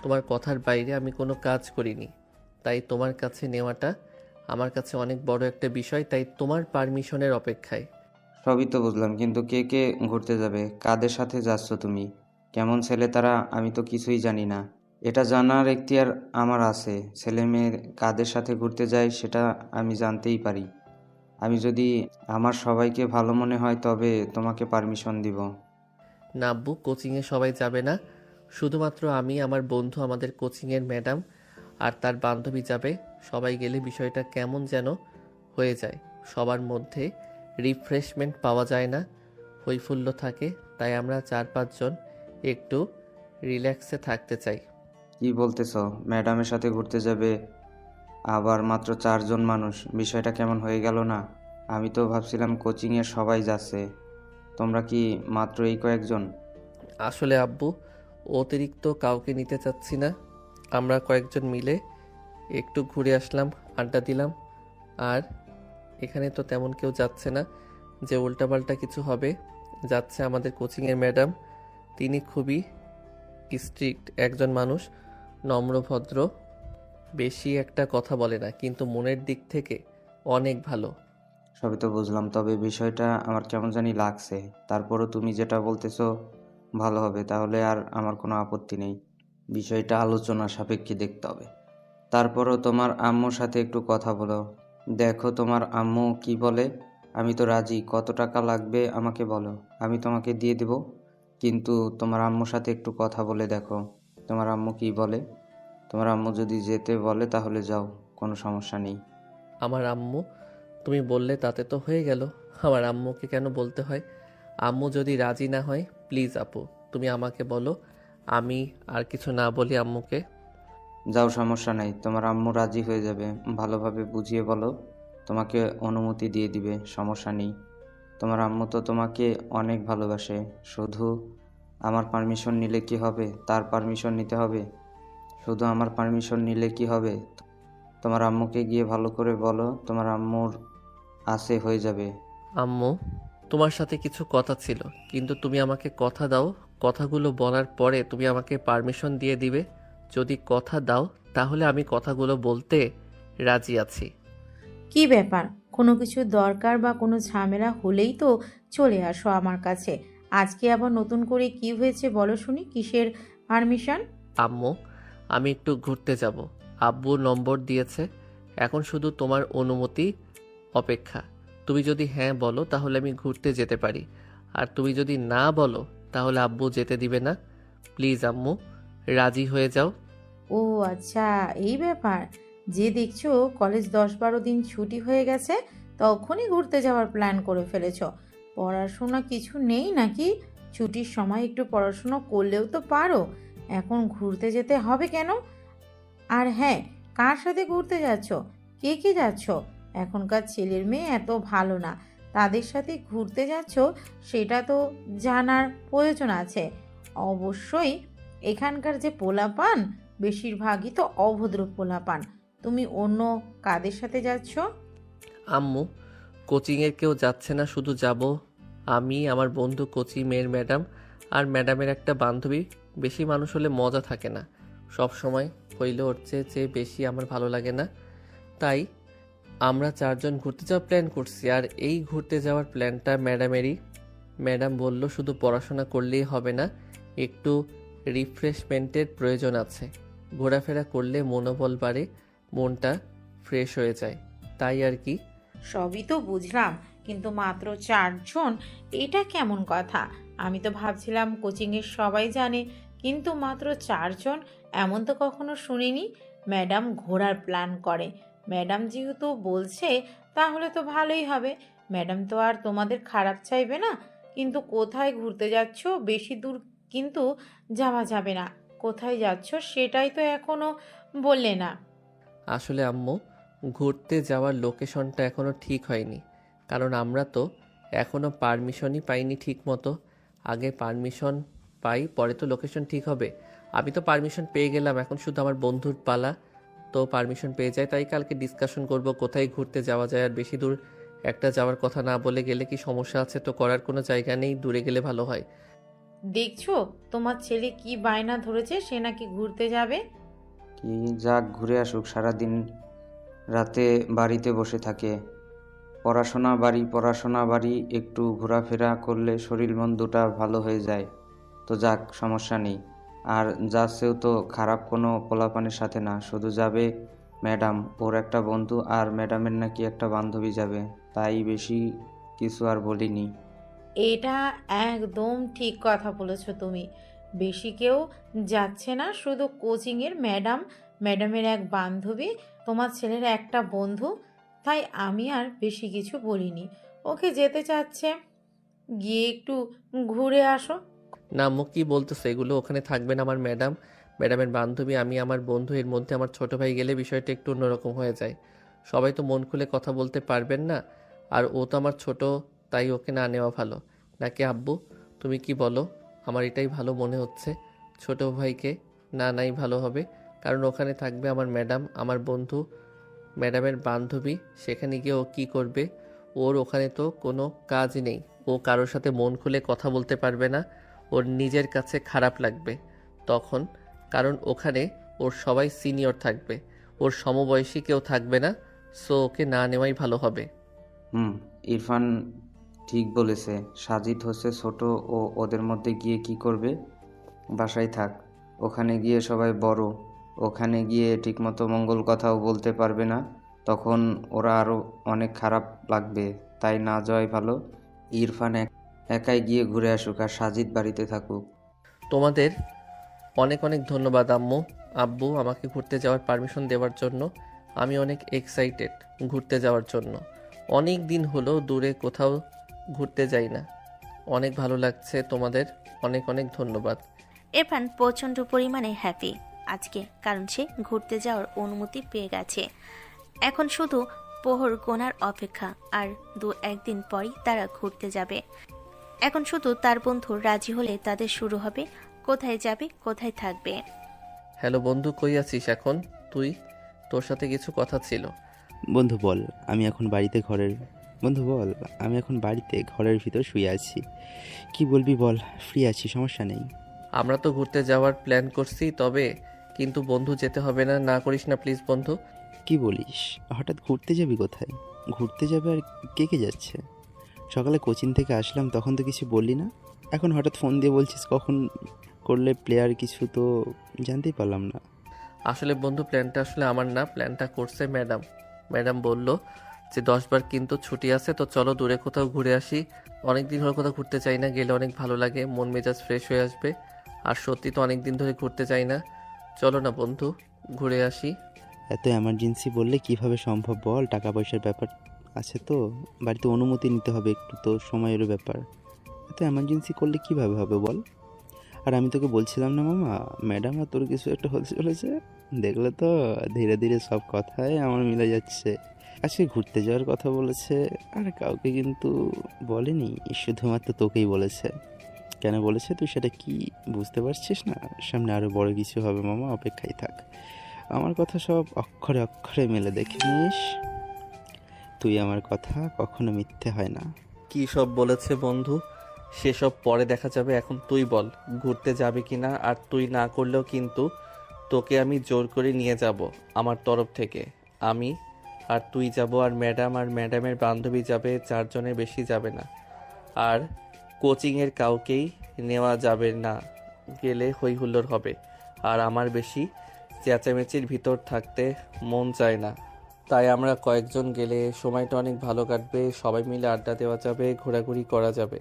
তোমার কথার বাইরে আমি কোনো কাজ করিনি। তাই তোমার কাছে নেওয়াটা আমার কাছে অনেক বড় একটা বিষয়। তাই তোমার পারমিশনের অপেক্ষায়।
সবই তো বুঝলাম, কিন্তু কে কে ঘুরতে যাবে? কাদের সাথে যাচ্ছ তুমি? কেমন ছেলে তারা? আমি তো কিছুই জানি না। এটা জানার এখতিয়ার আমার আছে। ছেলে মেয়ে কাদের সাথে ঘুরতে যায় সেটা আমি জানতেই পারি। আমি যদি আমার সবাইকে ভালো মনে হয় তবে তোমাকে পারমিশন দিব।
না আব্বু, কোচিংয়ে সবাই যাবে না। শুধুমাত্র আমি, আমার বন্ধু, আমাদের কোচিংয়ের ম্যাডাম আর তার বান্ধবী যাবে। সবাই গেলে বিষয়টা কেমন যেন হয়ে যায়। সবার মধ্যে রিফ্রেশমেন্ট পাওয়া যায় না, হৈফুল্য থাকে। তাই আমরা 4-5 জন একটু রিল্যাক্সে থাকতে চাই।
কি বলতেছ? ম্যাডামের সাথে ঘুরতে যাবে, আবার মাত্র 4জন মানুষ? বিষয়টা কেমন হয়ে গেল না? আমি তো ভাবছিলাম কোচিংয়ে সবাই যাচ্ছে, তোমরা কি মাত্র এই কয়েকজন?
আসলে আব্বু, অতিরিক্ত কাউকে নিতে চাচ্ছি না। আমরা কয়েকজন মিলে একটু ঘুরে আসলাম, আড্ডা দিলাম। আর এখানে তো তেমন কেউ যাচ্ছে না যে উল্টাপাল্টা কিছু হবে। যাচ্ছে আমাদের কোচিংয়ের ম্যাডাম। তিনি খুবই স্ট্রিক্ট একজন মানুষ, নম্রভদ্র, বেশি একটা কথা বলে না, কিন্তু মনের দিক থেকে অনেক ভালো।
সবই তো বুঝলাম, তবে বিষয়টা আমার কেমন জানি লাগছে। তারপরও তুমি যেটা বলতেছো ভালো হবে, তাহলে আর আমার কোনো আপত্তি নেই। বিষয়টা আলোচনা সাপেক্ষে দেখতে হবে। তারপরও তোমার আম্মুর সাথে একটু কথা বলো, দেখো তোমার আম্মু কি বলে। আমি তো রাজি, কত টাকা লাগবে আমাকে বলো, আমি তোমাকে দিয়ে দেব। কিন্তু তোমার আম্মুর সাথে একটু কথা বলে দেখো তোমার আম্মু কি বলে। তোমার আম্মু যদি যেতে বলে তাহলে যাও, কোনো সমস্যা নেই।
আমার আম্মু, তুমি বললে তাতে তো হয়ে গেল। আমার আম্মুকে কেন বলতে হয়? আম্মু যদি রাজি না হয়, প্লিজ আপু তুমি আমাকে বলো, আমি আর কিছু না বলি আম্মুকে।
যাও, সমস্যা নাই, তোমার আম্মু রাজি হয়ে যাবে। ভালোভাবে বুঝিয়ে বলো, তোমাকে অনুমতি দিয়ে দিবে, সমস্যা নেই। তোমার আম্মু তো তোমাকে অনেক ভালোবাসে। শুধু আমার পারমিশন নিলে কি হবে? তার পারমিশন নিতে হবে। শুধু আমার পারমিশন নিলে কি হবে? তোমার আম্মুকে গিয়ে ভালো করে বলো তোমার আম্মুর আছে হয়ে যাবে।
আম্মু, তোমার সাথে কিছু কথা ছিল, কিন্তু তুমি আমাকে কথা দাও, কথাগুলো বলার পরে তুমি আমাকে পারমিশন দিয়ে দিবে। যদি কথা দাও তাহলে আমি কথাগুলো বলতে রাজি আছি।
কি ব্যাপার? কোনো কিছু দরকার বা কোনো ঝামেলা হলেই তো চলে আসো আমার কাছে। আজকে আবার নতুন করে কি হয়েছে বলো শুনি, কিসের পারমিশন?
আম্মু, আমি একটু ঘুরতে যাব, আব্বু নম্বর দিয়েছে, এখন শুধু তোমার অনুমতি অপেক্ষা। তুমি যদি হ্যাঁ বলো তাহলে আমি ঘুরতে যেতে পারি, আর তুমি যদি না বলো তাহলে আব্বু যেতে দিবে না। প্লিজ আম্মু, রাজি হয়ে যাও।
ও আচ্ছা, এই ব্যাপার। যে দেখছো কলেজ 10-12 দিন ছুটি হয়ে গেছে, তখনই ঘুরতে যাওয়ার প্ল্যান করে ফেলেছো। পড়াশোনা কিছু নেই নাকি? ছুটির সময় একটু পড়াশোনা করলেও তো পারো, এখন ঘুরতে যেতে হবে কেন? আর হ্যাঁ, কার সাথে ঘুরতে যাচ্ছ? কে কে যাচ্ছ? এখনকার ছেলের মেয়ে এত ভালো না, তাদের সাথে ঘুরতে যাচ্ছ সেটা তো জানার প্রয়োজন আছে। অবশ্যই এখানকার যে পোলাপান, বেশিরভাগই তো অভদ্র পোলাপান। তুমি অন্য কাদের সাথে যাচ্ছ?
আম্মু, কোচিংয়ের কেউ যাচ্ছে না, শুধু যাব আমি, আমার বন্ধু, কোচিং মেয়ের ম্যাডাম আর ম্যাডামের একটা বান্ধবী। বেশি মানুষ হলে মজা থাকে না, সব সময় হইলে ওর চেয়ে বেশি আমার ভালো লাগে না। তাই আমরা 4জন ঘুরতে যাওয়ার প্ল্যান করছি, আর এই ঘুরতে যাওয়ার প্ল্যানটা ম্যাডামেরই। ম্যাডাম বলল শুধু পড়াশোনা করলেই হবে না, একটু রিফ্রেশমেন্টের প্রয়োজন আছে। ঘোরাফেরা করলে মনোবল বাড়ে, মনটা ফ্রেশ হয়ে যায়, তাই আর কি।
সবই তো বুঝলাম, কিন্তু মাত্র 4 জন, এটা কেমন কথা? আমি তো ভাবছিলাম কোচিংয়ের সবাই জানে, কিন্তু মাত্র 4 জন, এমন তো কখনো শুনিনি। ম্যাডাম ঘোরার প্ল্যান করে, ম্যাডাম যেহেতু বলছে তাহলে তো ভালোই হবে। ম্যাডাম তো আর তোমাদের খারাপ চাইবে না। কিন্তু কোথায় ঘুরতে যাচ্ছ? বেশি দূর কিন্তু যাওয়া যাবে না। কোথায় যাচ্ছ সেটাই তো এখনো বললে না।
আসলে আম্মু, ঘুরতে যাওয়ার লোকেশনটা এখনও ঠিক হয়নি, কারণ আমরা তো এখনও পারমিশনই পাইনি ঠিক মতো। আগে পারমিশন পাই, পরে তো লোকেশন ঠিক হবে। আমি তো পারমিশন পেয়ে গেলাম, এখন শুধু আমার বন্ধুর পালা তো পারমিশন পেয়ে যায়। তাই কালকে ডিসকাশন করব কোথায় ঘুরতে যাওয়া যায়। আর বেশি দূর একটা যাওয়ার কথা না বলে গেলে কি সমস্যা আছে? তো করার কোনো জায়গা নেই, দূরে গেলে ভালো হয়।
দেখছো তোমার ছেলে কি বায়না ধরেছে, সে নাকি ঘুরতে যাবে।
কি যাক, ঘুরে আসুক। সারাদিন রাতে বাড়িতে বসে থাকে, পড়াশোনা বাড়ি পড়াশোনা বাড়ি, একটু ঘোরাফেরা করলে শরীর মন দুটা ভালো হয়ে যায়। তো যাক, সমস্যা নেই। আর যাচ্ছেও তো খারাপ কোনো পোলাপানের সাথে না, শুধু যাবে ম্যাডাম, ওর একটা বন্ধু, আর ম্যাডামের নাকি একটা বান্ধবী যাবে। তাই বেশি কিছু আর বলিনি।
এটা একদম ঠিক কথা বলেছো তুমি। বেশি কেউ যাচ্ছে না, শুধু কোচিংয়ের ম্যাডাম, ম্যাডামের এক বান্ধবী, তোমার ছেলের একটা বন্ধু। তাই আমি আর বেশি কিছু বলিনি। ওকে যেতে চাচ্ছে, গিয়ে একটু ঘুরে আসো।
না আম্মু, কি বলতেছে এগুলো? ওখানে থাকবেন আমার ম্যাডাম, ম্যাডামের বান্ধবী, আমি, আমার বন্ধু, এর মধ্যে আমার ছোট ভাই গেলে বিষয়টা একটু অন্যরকম হয়ে যায়। সবাই তো মন খুলে কথা বলতে পারবেন না, আর ও তো আমার ছোট, তাই ওকে না নেওয়া ভালো। নাকি আব্বু, তুমি কি বলো? আমার এটাই ভালো মনে হচ্ছে, ছোট ভাইকে না নাই ভালো হবে, কারণ ওখানে থাকবে আমার ম্যাডাম, আমার বন্ধু, ম্যাডামের বান্ধবী। সেখানে গিয়ে ও কী করবে? ওর ওখানে তো কোনো কাজ নেই, ও কারোর সাথে মন খুলে কথা বলতে পারবে না, ওর নিজের কাছে খারাপ লাগবে তখন, কারণ ওখানে ওর সবাই সিনিয়র থাকবে, ওর সমবয়সী কেউ থাকবে না। সো ওকে না নেওয়াই ভালো হবে।
ইরফান ঠিক বলেছে। সাজিদ হচ্ছে ছোট, ও ওদের মধ্যে গিয়ে কি করবে? বাসায় থাক, ওখানে গিয়ে সবাই বড়, ওখানে গিয়ে ঠিকমতো মঙ্গল কথাও বলতে পারবে না, তখন ওরা আরও অনেক খারাপ লাগবে। তাই না যাওয়াই ভালো। ইরফান একাই গিয়ে ঘুরে আসুক আর সাজিদ বাড়িতে থাকুক।
তোমাদের অনেক অনেক ধন্যবাদ আম্মু আব্বু আমাকে ঘুরতে যাওয়ার পারমিশন দেওয়ার জন্য। আমি অনেক এক্সাইটেড ঘুরতে যাওয়ার জন্য। অনেক দিন হলো দূরে কোথাও ঘুরতে যাই না। অনেক ভালো লাগছে। তোমাদের অনেক অনেক ধন্যবাদ।
ইরফান প্রচণ্ড পরিমাণে হ্যাপি আজকে, কারণ সে ঘুরতে যাওয়ার অনুমতি পেয়ে গেছে। এখন শুধু পোহর গোনার অপেক্ষা, আর 2-1 দিন পরই তারা ঘুরতে যাবে। এখন শুধু তার বন্ধু রাজি হলে তাদের শুরু হবে কোথায় যাবে, কোথায় থাকবে।
হ্যালো বন্ধু, কই আছিস এখন তুই? তোর সাথে কিছু কথা ছিল।
বন্ধু বল, আমি এখন বাড়িতে ঘরের ভিতর শুয়ে আছি। কি বলবি বল, ফ্রি আছি, সমস্যা নেই।
আমরা তো ঘুরতে যাওয়ার প্ল্যান করছি, তবে কিন্তু বন্ধু যেতে হবে না, না করিস না প্লিজ বন্ধু।
কি বলিস, হঠাৎ ঘুরতে যাবি? কোথায় ঘুরতে যাবে আর কে কে যাচ্ছে? সকালে কোচিং থেকে আসলাম তখন তো কিছু বললি না, এখন হঠাৎ ফোন দিয়ে বলছিস কখন করলে প্লেয়ার, কিছু তো জানতেই পারলাম না।
আসলে বন্ধু প্ল্যানটা আসলে আমার না, প্ল্যানটা করছে ম্যাডাম। ম্যাডাম বলল যে 10 বার কিন্তু ছুটি আছে, তো চলো দূরে কোথাও ঘুরে আসি। অনেক দিন হলো কোথাও ঘুরতে চাই না, গেলে অনেক ভালো লাগে, মন মেজাজ ফ্রেশ হয়ে আসবে। আর সত্যি তো অনেক দিন ধরে ঘুরতে চাই না, চলো না বন্ধু ঘুরে আসি।
এত এমার্জেন্সি বললে কিভাবে সম্ভব বল? টাকা পয়সার ব্যাপার আছে তো, বাড়িতে অনুমতি নিতে হবে, একটু তো সময়েরও ব্যাপার। এত এমার্জেন্সি করলে কিভাবে হবে বল? আর আমি তোকে বলছিলাম না মামা, ম্যাডাম আর তোর কিছু একটা হতে চলেছে। দেখলে তো, ধীরে ধীরে সব কথাই আমার মিলে যাচ্ছে। আজকে ঘুরতে যাওয়ার কথা বলেছে, আর কাউকে কিন্তু বলেনি, শুধুমাত্র তোকেই বলেছে। কেন বলেছে তুই সেটা কি বুঝতে পারছিস না? সামনে আরও বড় কিছু হবে মামা, অপেক্ষায় থাক। আমার কথা সব অক্ষরে অক্ষরে মেলে দেখে নিস, তুই আমার কথা কখনো মিথ্যে হয় না।
কি সব বলেছে বন্ধু, সেসব পরে দেখা যাবে, এখন তুই বল ঘুরতে যাবে কিনা। আর তুই না করলেও কিন্তু তোকে আমি জোর করে নিয়ে যাব আমার তরফ থেকে। আমি আর তুই যাব, আর ম্যাডামের বান্ধবী যাবে, 4 জনের বেশি যাবে না। আর কোচিংয়ের কাউকেই নেওয়া যাবে না, গেলে হই হুল্লোড় হবে। আর আমার বেশি চেঁচামেচির ভিতর থাকতে মন চায় না, তাই আমরা কয়েকজন গেলে সময়টা অনেক ভালো কাটবে, সবাই মিলে আড্ডা দেওয়া যাবে, ঘোরাঘুরি করা যাবে।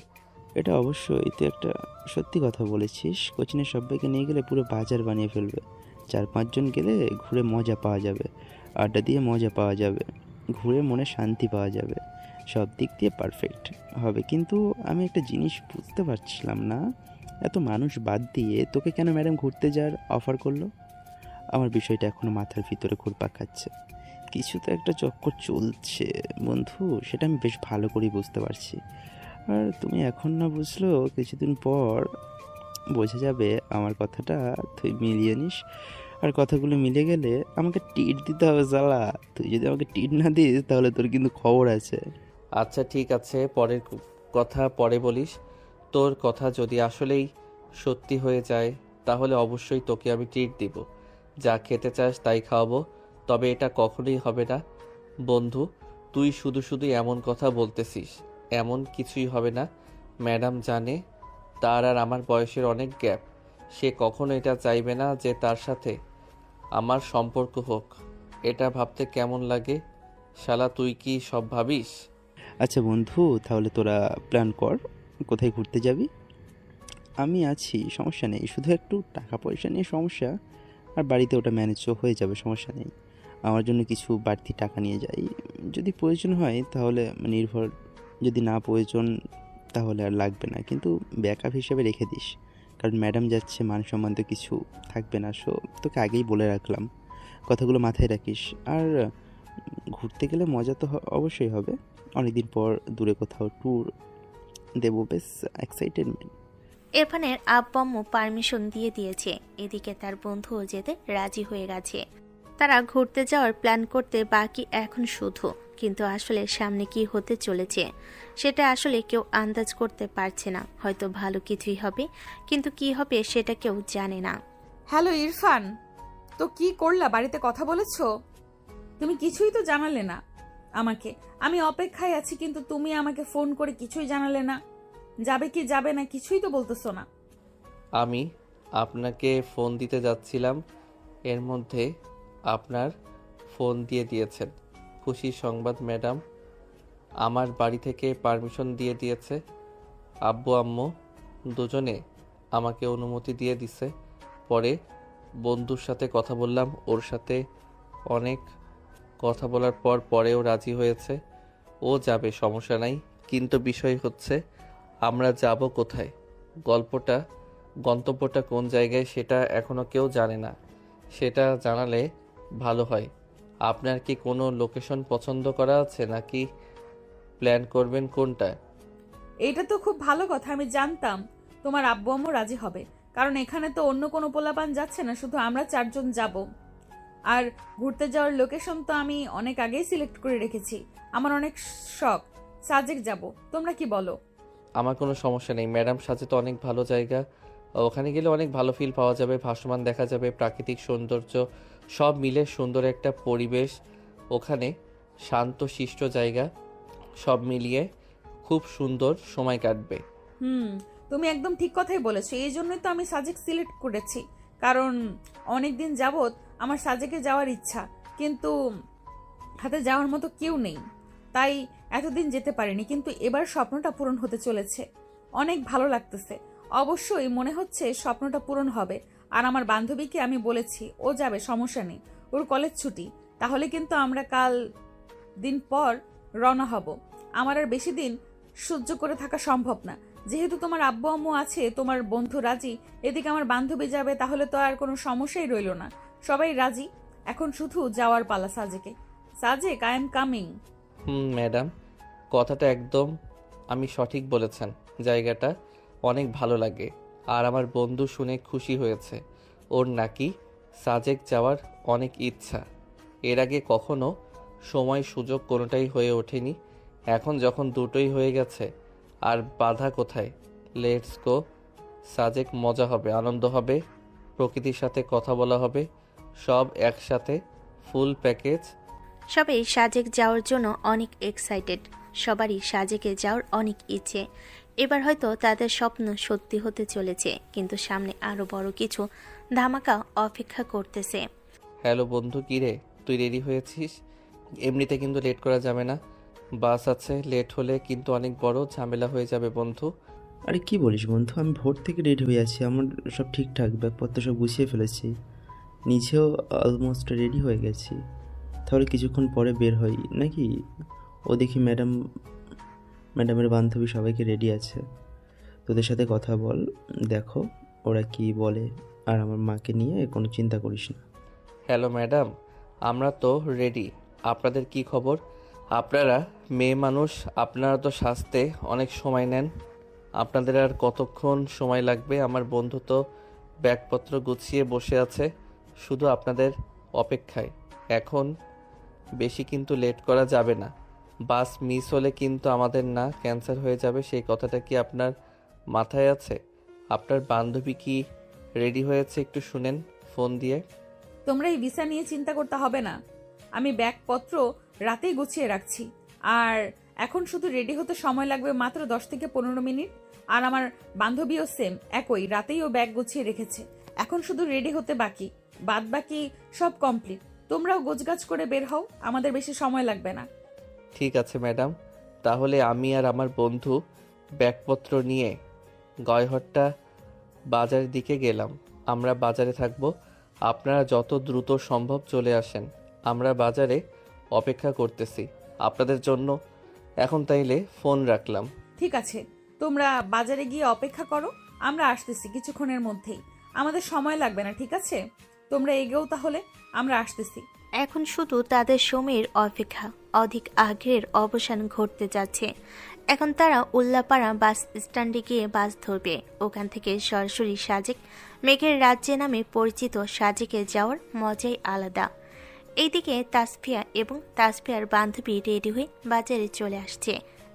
এটা অবশ্যই তুই একটা সত্যি কথা বলেছিস, কোচিনের সবাইকে নিয়ে গেলে পুরো বাজার বানিয়ে ফেলবে। 4-5 জন গেলে ঘুরে মজা পাওয়া যাবে, আড্ডা দিয়ে মজা পাওয়া যাবে, ঘুরে মনে শান্তি পাওয়া যাবে, সব দিক দিয়ে পারফেক্ট হবে। কিন্তু আমি একটা জিনিস বুঝতে পারছিলাম না, এত মানুষ বাদ দিয়ে তোকে কেন ম্যাডাম ঘুরতে যাওয়ার অফার করলো? আমার বিষয়টা এখনও মাথার ভিতরে ঘুরপাক খাচ্ছে। কিছু তো একটা চক্কর চলছে বন্ধু, সেটা আমি বেশ ভালো করেই বুঝতে পারছি। আর তুমি এখন না বুঝলেও কিছুদিন পর বোঝা যাবে আমার কথাটা, তুই মিলিয়ে নিস। আর কথাগুলো মিলে গেলে আমাকে টিট দিতে হবে জ্বালা, তুই যদি আমাকে টিট না দিস তাহলে তোর কিন্তু খবর আছে।
আচ্ছা ঠিক আছে, পরের কথা পরে বলিস। তোর কথা যদি আসলেই সত্যি হয়ে যায় তাহলে অবশ্যই তোকে আমি ট্রিট দিব, যা খেতে চাস তাই খাওয়াবো। তবে এটা কখনোই হবে না বন্ধু, তুই শুধু শুধু এমন কথা বলতেছিস। এমন কিছুই হবে না, ম্যাডাম জানে তার আর আমার বয়সের অনেক গ্যাপ, সে কখনো এটা চাইবে না যে তার সাথে আমার সম্পর্ক হোক। এটা ভাবতে কেমন লাগে শালা, তুই কি সব ভাবিস?
আচ্ছা বন্ধু, তাহলে তোরা প্ল্যান কর কোথায় ঘুরতে যাবি। আমি আছি, সমস্যা নেই, শুধু একটু টাকা পয়সা নিয়ে সমস্যা, আর বাড়িতে ওটা ম্যানেজও হয়ে যাবে, সমস্যা নেই। আমার জন্য কিছু বাড়তি টাকা নিয়ে যাই, যদি প্রয়োজন হয় তাহলে নির্ভর, যদি না প্রয়োজন তাহলে আর লাগবে না, কিন্তু ব্যাকআপ হিসেবে রেখে দিস, কারণ ম্যাডাম যাচ্ছে, মান সম্মান তো কিছু থাকবে না। সো তোকে আগেই বলে রাখলাম, কথাগুলো মাথায় রাখিস। আর ঘুরতে গেলে মজা তো অবশ্যই হবে, অনেকদিন পর দূরে কোথাও ট্যুর দেবো, বেশ এক্সাইটেডমেন্ট।
ইরফানের আব্বু আম্মু পারমিশন দিয়ে দিয়েছে, এদিকে তার বন্ধুও যেতে রাজি হয়ে গেছে। তারা ঘুরতে যাওয়ার প্ল্যান করতে বাকি এখন শুধু, কিন্তু আসলে সামনে কি হতে চলেছে সেটা আসলে কেউ আন্দাজ করতে পারছে না। হয়তো ভালো কিছুই হবে, কিন্তু কি হবে সেটা কেউ জানে না।
হ্যালো ইরফান, তো কি করলা? বাড়িতে কথা বলেছো? তুমি কিছুই তো জানালে না আমাকে। আমি অপেক্ষায় আছি, কিন্তু তুমি আমাকে ফোন করে কিছুই জানালে না। যাবে কি যাবে না কিছুই তো বলতেছো না।
আমি আপনাকে ফোন দিতে যাচ্ছিলাম, এর মধ্যে আপনার ফোন দিয়েছেন। খুশির সংবাদ ম্যাডাম, আমার বাড়ি থেকে পারমিশন দিয়ে দিয়েছে। আব্বু আম্মু দুজনে আমাকে অনুমতি দিয়ে দিছে। পরে বন্ধুর সাথে কথা বললাম, ওর সাথে অনেক কথা বলার পর পরেও রাজি হয়েছে। ও যাবে, সমস্যা নাই। কিন্তু বিষয় হচ্ছে আমরা যাব কোথায়, গন্তব্যটা কোন জায়গায় সেটা এখনো কেউ জানে না। সেটা জানালে ভালো হয়। আপনার কি কোনো লোকেশন পছন্দ করা আছে, নাকি প্ল্যান করবেন কোনটা?
এটা তো খুব ভালো কথা। আমি জানতাম তোমার আব্বু আম্মু রাজি হবে, কারণ এখানে তো অন্য কোনো পোলাপান যাচ্ছে না, শুধু আমরা 4 জন যাব। আর ঘুরতে যাওয়ার লোকেশন তো আমি অনেক আগেই সিলেক্ট করে রেখেছি। আমার অনেক শখ, সাজেক যাব। তোমরা কি বলো?
আমার কোনো সমস্যা নেই ম্যাডাম, সাজে তো অনেক ভালো জায়গা। ওখানে গেলে অনেক ভালো ফিল পাওয়া যাবে, ভাসমান দেখা যাবে, প্রাকৃতিক সৌন্দর্য সব মিলে সুন্দর একটা পরিবেশ। ওখানে শান্ত শিষ্ট জায়গা, সব মিলিয়ে খুব সুন্দর সময় কাটবে।
তুমি একদম ঠিক কথাই বলেছো। এই জন্যই তো আমি সাজেক সিলেক্ট করেছি, কারণ অনেকদিন যাবত আমার সাজেকে যাওয়ার ইচ্ছা, কিন্তু হাতে যাওয়ার মতো কেউ নেই, তাই এতদিন যেতে পারিনি। কিন্তু এবার স্বপ্নটা পূরণ হতে চলেছে, অনেক ভালো লাগতেছে। অবশ্যই মনে হচ্ছে স্বপ্নটা পূরণ হবে। আর আমার বান্ধবীকে আমি বলেছি ও যাবে, সমস্যা নেই, ওর কলেজ ছুটি। তাহলে কিন্তু আমরা কাল দিন পর রওনা হব। আমার আর বেশি দিন সহ্য করে থাকা সম্ভব না। যেহেতু তোমার আব্বু আম্মু আছে, তোমার বন্ধু রাজি, এদিকে আমার বান্ধবী যাবে, তাহলে তো আর কোনো সমস্যাই রইল না। সবাই রাজি, এখন শুধু যাওয়ার পালা সাজেকে। Sajek, I am coming.
Madam, কথাটা একদম আমি সঠিক বলেছেন। জায়গাটা অনেক ভালো লাগে। আর আমার বন্ধু শুনে খুশি হয়েছে, ওর নাকি সাজেক যাওয়ার অনেক ইচ্ছা। এর আগে কখনো সময় সুযোগ কোনোটাই হয়ে ওঠেনি, এখন যখন দুটোই হয়ে গেছে আর বাধা কোথায়। Let's go Sajek. মজা হবে, আনন্দ হবে, প্রকৃতির সাথে কথা বলা হবে, সব একসাথে, ফুল প্যাকেজ।
সবাই সাজেক যাওয়ার জন্য অনেক এক্সাইটেড। সবারই সাজেকে যাওয়ার অনেক ইচ্ছে। এবার হয়তো তাদের স্বপ্ন সত্যি হতে চলেছে, কিন্তু সামনে আরো বড় কিছু ধামাকা অপেক্ষা করতেছে।
হ্যালো বন্ধু, কী রে, তুই রেডি হয়েছিস? এমনিতে কিন্তু লেট করা যাবে না, বাস আছে, লেট হলে কিন্তু অনেক বড় ঝামেলা হয়ে যাবে বন্ধু।
আরে কি বলিস বন্ধু, আমি ভোর থেকে রেডি হয়ে আছি, আমার সব ঠিকঠাক, ব্যাগপত্র সব গুছিয়ে ফেলেছি, নিচেও অলমোস্ট রেডি হয়ে গেছি। তাহলে কিছুক্ষণ পরে বের হই নাকি? ও দেখি ম্যাডামের বান্ধবী সবাইকে রেডি আছে, তোদের সাথে কথা বল, দেখো ওরা কি বলে। আর আমার মাকে নিয়ে কোনো চিন্তা করিস না।
হ্যালো ম্যাডাম, আমরা তো রেডি। আপনাদের কি খবর? আপনারা মেয়ে মানুষ, আপনারা তো সাজতে অনেক সময় নেন, আপনাদের আর কতক্ষণ সময় লাগবে? আমার বন্ধু তো ব্যাগপত্র গুছিয়ে বসে আছে শুধু আপনাদের অপেক্ষায়। এখন বেশি কিন্তু লেট করা যাবে না, বাস মিস হলে কিন্তু আমাদের না ক্যান্সেল হয়ে যাবে। সেই কথাটা কি আপনার মাথায় আছে? আপনার বান্ধবী কি রেডি হয়েছে একটু শুনেন ফোন দিয়ে।
তোমরা এই ভিসা নিয়ে চিন্তা করতে হবে না, আমি ব্যাগপত্র রাতেই গুছিয়ে রাখছি। আর এখন শুধু রেডি হতে সময় লাগবে মাত্র 10 থেকে 15 মিনিট। আর আমার বান্ধবীও সেম একই, রাতেই ও ব্যাগ গুছিয়ে রেখেছে। এখন শুধু রেডি হতে বাকি, বাদ বাকি সব কমপ্লিট। তোমরাও গোছগাছ করে বের হও, আমাদের বেশি সময় লাগবে না।
ঠিক আছে ম্যাডাম, তাহলে আমি আর আমার বন্ধু ব্যাগপত্র নিয়ে গয়হট্টা বাজারের দিকে গেলাম। আমরা বাজারে থাকব, আপনারা যত দ্রুত সম্ভব চলে আসেন। আমরা বাজারে অপেক্ষা করতেছি আপনাদের জন্য। এখন তাইলে ফোন রাখলাম।
ঠিক আছে, তোমরা বাজারে গিয়ে অপেক্ষা করো, আমরা আসতেছি কিছুক্ষণের মধ্যেই। আমাদের সময় লাগবে না, ঠিক আছে? তোমরা এগোও তাহলে, আমরা আসতেছি।
এখন শুধু তাদের সময়ের অপেক্ষা। অধিক আগ্রহের অবসান ঘটতে যাচ্ছে। এখন তারা উল্লাপাড়া বাস স্ট্যান্ডে গিয়ে বাস ধরবে। ওখান থেকে সরাসরি সাজেক, মেঘের রাজ্যে নামে পরিচিত সাজেকে যাওয়ার মজাই আলাদা। এইদিকে তাসফিয়া এবং তাসফিয়ার বান্ধবী রেডি হয়ে বাজারে চলে আসছে।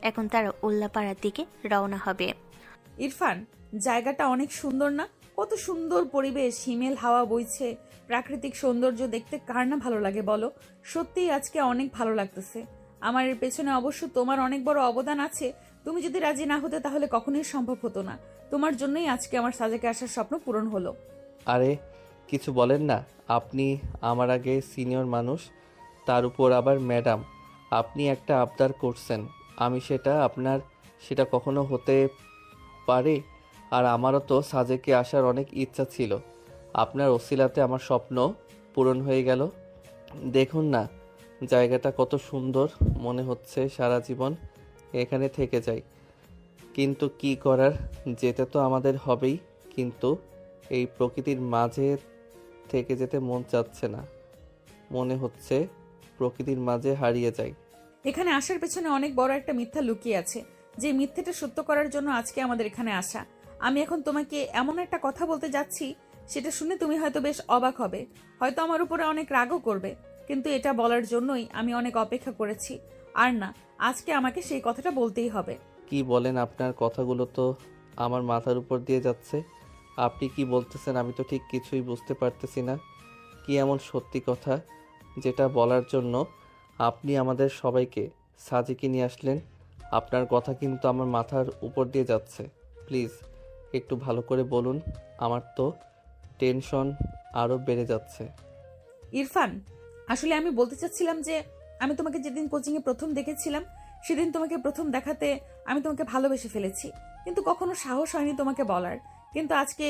এখন তারা উল্লাপাড়ার দিকে রওনা হবে।
ইরফান, জায়গাটা অনেক সুন্দর না? কত সুন্দর পরিবেশ, হিমেল হাওয়া বইছে, প্রাকৃতিক সৌন্দর্য দেখতে কার না ভালো লাগে বলো? সত্যিই আজকে অনেক ভালো লাগতেছে। আমার এর পেছনে অবশ্য তোমার অনেক বড় অবদান আছে। তুমি যদি রাজি না হতে তাহলে কখনোই সম্ভব হতো না। তোমার জন্যই আজকে আমার সাজেকে আসার স্বপ্ন পূরণ হলো।
আরে কিছু বলেন না, আপনি আমার আগে সিনিয়র মানুষ, তার উপর আবার ম্যাডাম। আপনি একটা আবদার করছেন, আমি সেটা কখনো হতে পারে? আর আমারও তো সাজেকে আসার অনেক ইচ্ছা ছিল। আপনার ওসিলাতে আমার স্বপ্ন পূরণ হয়ে গেল। দেখুন না জায়গাটা কত সুন্দর, মনে হচ্ছে সারা জীবন এখানে থেকে যাই। কিন্তু কি করার, যেতে তো আমাদের হবেই। কিন্তু এই প্রকৃতির মাঝে থেকে যেতে মন চাচ্ছে না, মনে হচ্ছে প্রকৃতির মাঝে হারিয়ে যাই।
এখানে আসার পেছনে অনেক বড় একটা মিথ্যা লুকিয়ে আছে, যে মিথ্যেটা সত্য করার জন্য আজকে আমাদের এখানে আসা। আমি এখন তোমাকে এমন একটা কথা বলতে যাচ্ছি, সেটা শুনে তুমি হয়তো বেশ অবাক হবে, হয়তো আমার উপরে অনেক রাগও করবে, কিন্তু এটা বলার জন্যই আমি অনেক অপেক্ষা করেছি। আর না, আজকে আমাকে সেই কথাটা বলতেই হবে।
কি বলেন, আপনার কথাগুলো তো আমার মাথার উপর দিয়ে যাচ্ছে। আপনি কি বলতেছেন আমি তো ঠিক কিছুই বুঝতে পারতেছি না। কি এমন সত্যি কথা যেটা বলার জন্য আপনি আমাদের সবাইকে সাজিকে নিয়ে আসলেন? আপনার কথা কিন্তু আমার মাথার উপর দিয়ে যাচ্ছে। প্লিজ একটু ভালো করে বলুন, আমার তো টেনশন আরও বেড়ে যাচ্ছে।
ইরফান, আসলে আমি বলতে চাচ্ছিলাম যে আমি তোমাকে যেদিন কোচিংয়ে প্রথম দেখেছিলাম, সেদিন তোমাকে প্রথম দেখাতে আমি তোমাকে ভালোবেসে ফেলেছি, কিন্তু কখনো সাহস হয়নি তোমাকে বলার। কিন্তু আজকে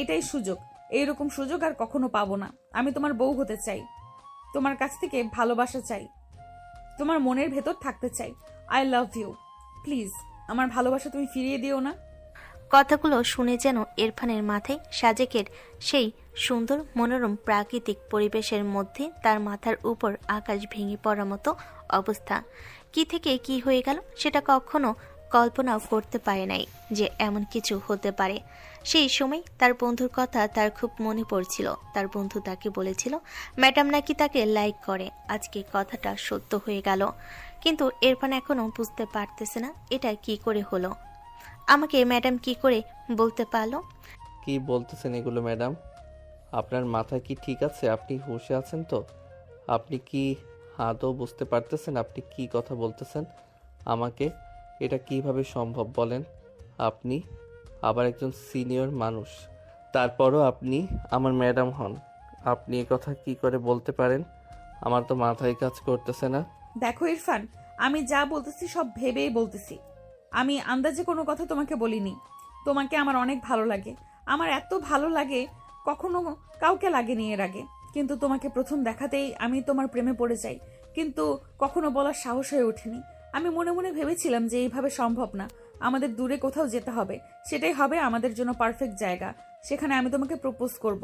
এটাই সুযোগ, এইরকম সুযোগ আর কখনো পাবো না। আমি তোমার বউ হতে চাই, তোমার কাছ থেকে ভালোবাসা চাই, তোমার মনের ভেতর থাকতে চাই। I love you. প্লিজ আমার ভালোবাসা তুমি ফিরিয়ে দিও না।
কথাগুলো শুনে যেন ইরফানের মাথায় সাজেকের সেই সুন্দর মনোরম প্রাকৃতিক পরিবেশের মধ্যে তার মাথার উপর আকাশ ভেঙে পড়ার মতো অবস্থা। কি থেকে কি হয়ে গেল সেটা কখনো কল্পনাও করতে পারে নাই যে এমন কিছু হতে পারে। সেই সময় তার বন্ধুর কথা তার খুব মনে পড়ছিল। তার বন্ধু তাকে বলেছিল ম্যাডাম নাকি তাকে লাইক করে। আজকে কথাটা সত্য হয়ে গেল, কিন্তু ইরফান এখনো বুঝতে পারতেছে না এটা কি করে হলো। আমাকে ম্যাডাম কি করে বলতে পারলো?
কি বলতেছেন এগুলো ম্যাডাম? আপনার মাথায় কি ঠিক আছে? আপনি হুঁশে আছেন তো? আপনি কি আদৌ বুঝতে পারতেছেন আপনি কি কথা বলতেছেন আমাকে? এটা কিভাবে সম্ভব বলেন? আপনি আবার একজন সিনিয়র মানুষ, তারপরও আপনি আমার ম্যাডাম হন। আপনি এ কথা কি করে বলতে পারেন? আমার তো মাথায় কাজ করতেছে না।
দেখো ইরফান, আমি যা বলতেছি সব ভেবেই বলতেছি। আমি আন্দাজে কোনো কথা তোমাকে বলিনি। তোমাকে আমার অনেক ভালো লাগে, আমার এত ভালো লাগে কখনো কাউকে লাগেনি এর আগে। কিন্তু তোমাকে প্রথম দেখাতেই আমি তোমার প্রেমে পড়ে যাই, কিন্তু কখনো বলার সাহস হয়ে ওঠেনি। আমি মনে মনে ভেবেছিলাম যে এইভাবে সম্ভব না, আমাদের দূরে কোথাও যেতে হবে, সেটাই হবে আমাদের জন্য পারফেক্ট জায়গা। সেখানে আমি তোমাকে প্রপোজ করব।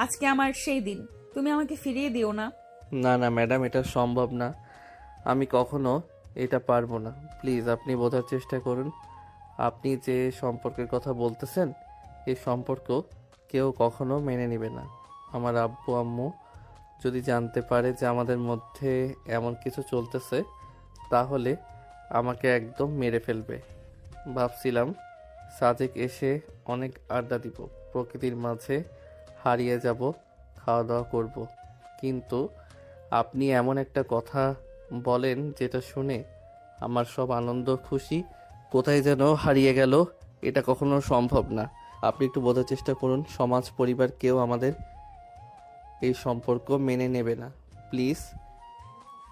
আজকে আমার সেই দিন, তুমি আমাকে ফিরিয়ে দিও না।
না না ম্যাডাম, এটা সম্ভব না। আমি কখনো এটা পারবো না। প্লিজ আপনি বোঝার চেষ্টা করুন। আপনি যে সম্পর্কের কথা বলতেছেন, এই সম্পর্ক কেউ কখনো মেনে নেবে না। আমার আব্বু আম্মু যদি জানতে পারে যে আমাদের মধ্যে এমন কিছু চলতেছে, তাহলে আমাকে একদম মেরে ফেলবে। ভাবছিলাম সাজেক এসে অনেক আড্ডা দিব, প্রকৃতির মাঝে হারিয়ে যাব, খাওয়া দাওয়া করব। কিন্তু আপনি এমন একটা কথা বলেন যেটা শুনে আমার সব আনন্দ খুশি কোথায় যেন হারিয়ে গেল। এটা কখনো সম্ভব না। আপনি একটু বোঝার চেষ্টা করুন, সমাজ পরিবার কেউ আমাদের এই সম্পর্ক মেনে নেবে না। প্লিজ।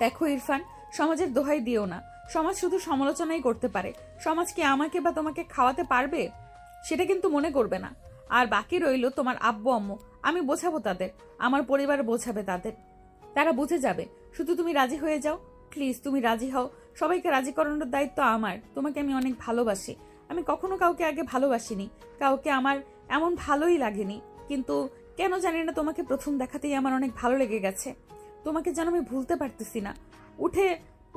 দেখো ইরফান, সমাজের দোহাই দিও না। সমাজ শুধু সমালোচনাই করতে পারে, সমাজ কি আমাকে বা তোমাকে খাওয়াতে পারবে সেটা কিন্তু মনে করবে না। আর বাকি রইল তোমার আব্বু আম্মু, আমি বোঝাবো তাদের, আমার পরিবার বোঝাবে তাদের, তারা বুঝে যাবে। শুধু তুমি রাজি হয়ে যাও, প্লিজ তুমি রাজি হও। সবাইকে রাজি করানোর দায়িত্ব আমার। তোমাকে আমি অনেক ভালোবাসি। আমি কখনো কাউকে আগে ভালোবাসিনি, কাউকে আমার এমন ভালোই লাগেনি, কিন্তু কেন জানি না তোমাকে প্রথম দেখাতেই আমার অনেক ভালো লেগে গেছে। তোমাকে যেন আমি ভুলতে পারতেছি না।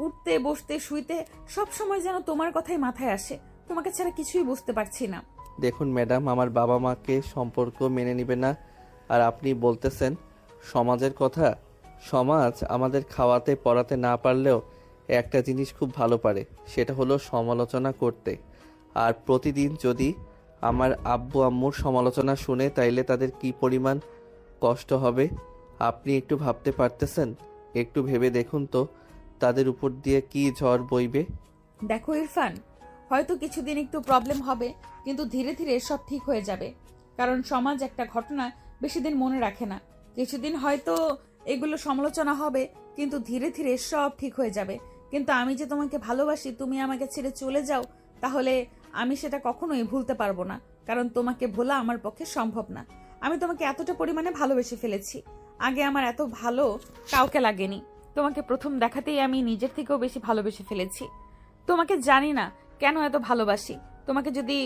উঠতে বসতে শুইতে সব সময় যেন তোমার কথাই মাথায় আসে। তোমাকে ছাড়া কিছুই বুঝতে পারছি না।
দেখুন ম্যাডাম, আমার বাবা মাকে সম্পর্ক মেনে নেবে না, আর আপনি বলতেছেন সমাজের কথা। সমাজ আমাদের খাওয়াতে পড়াতে না পারলেও একটা জিনিস খুব ভালো পারে, সেটা হলো সমালোচনা করতে। আর প্রতিদিন যদি আমার আব্বু আম্মুর সমালোচনা শুনে তাইলে তাদের কি পরিমাণ কষ্ট হবে আপনি একটু ভাবতে পারতেছেন? একটু ভেবে দেখুন তো তাদের উপর দিয়ে কি ঝড় বইবে।
দেখো ইরফান, হয়তো কিছুদিন একটু প্রবলেম হবে, কিন্তু ধীরে ধীরে সব ঠিক হয়ে যাবে। কারণ সমাজ একটা ঘটনা বেশি দিন মনে রাখে না। কিছুদিন হয়তো এগুলো সমালোচনা হবে, কিন্তু ধীরে ধীরে সব ঠিক হয়ে যাবে। কিন্তু আমি যে তোমাকে ভালোবাসি, তুমি আমাকে ছেড়ে চলে যাও, তাহলে আমি সেটা কখনোই ভুলতে পারবো না। কারণ তোমাকে ভোলা আমার পক্ষে সম্ভব না। আমি তোমাকে এতটা পরিমাণে ভালোবেসে ফেলেছি, আগে আমার এত ভালো কাউকে লাগেনি। তোমাকে প্রথম দেখাতেই আমি নিজের থেকেও বেশি ভালোবেসে ফেলেছি। তোমাকে জানি না কেন এত ভালোবাসি। তোমাকে যদি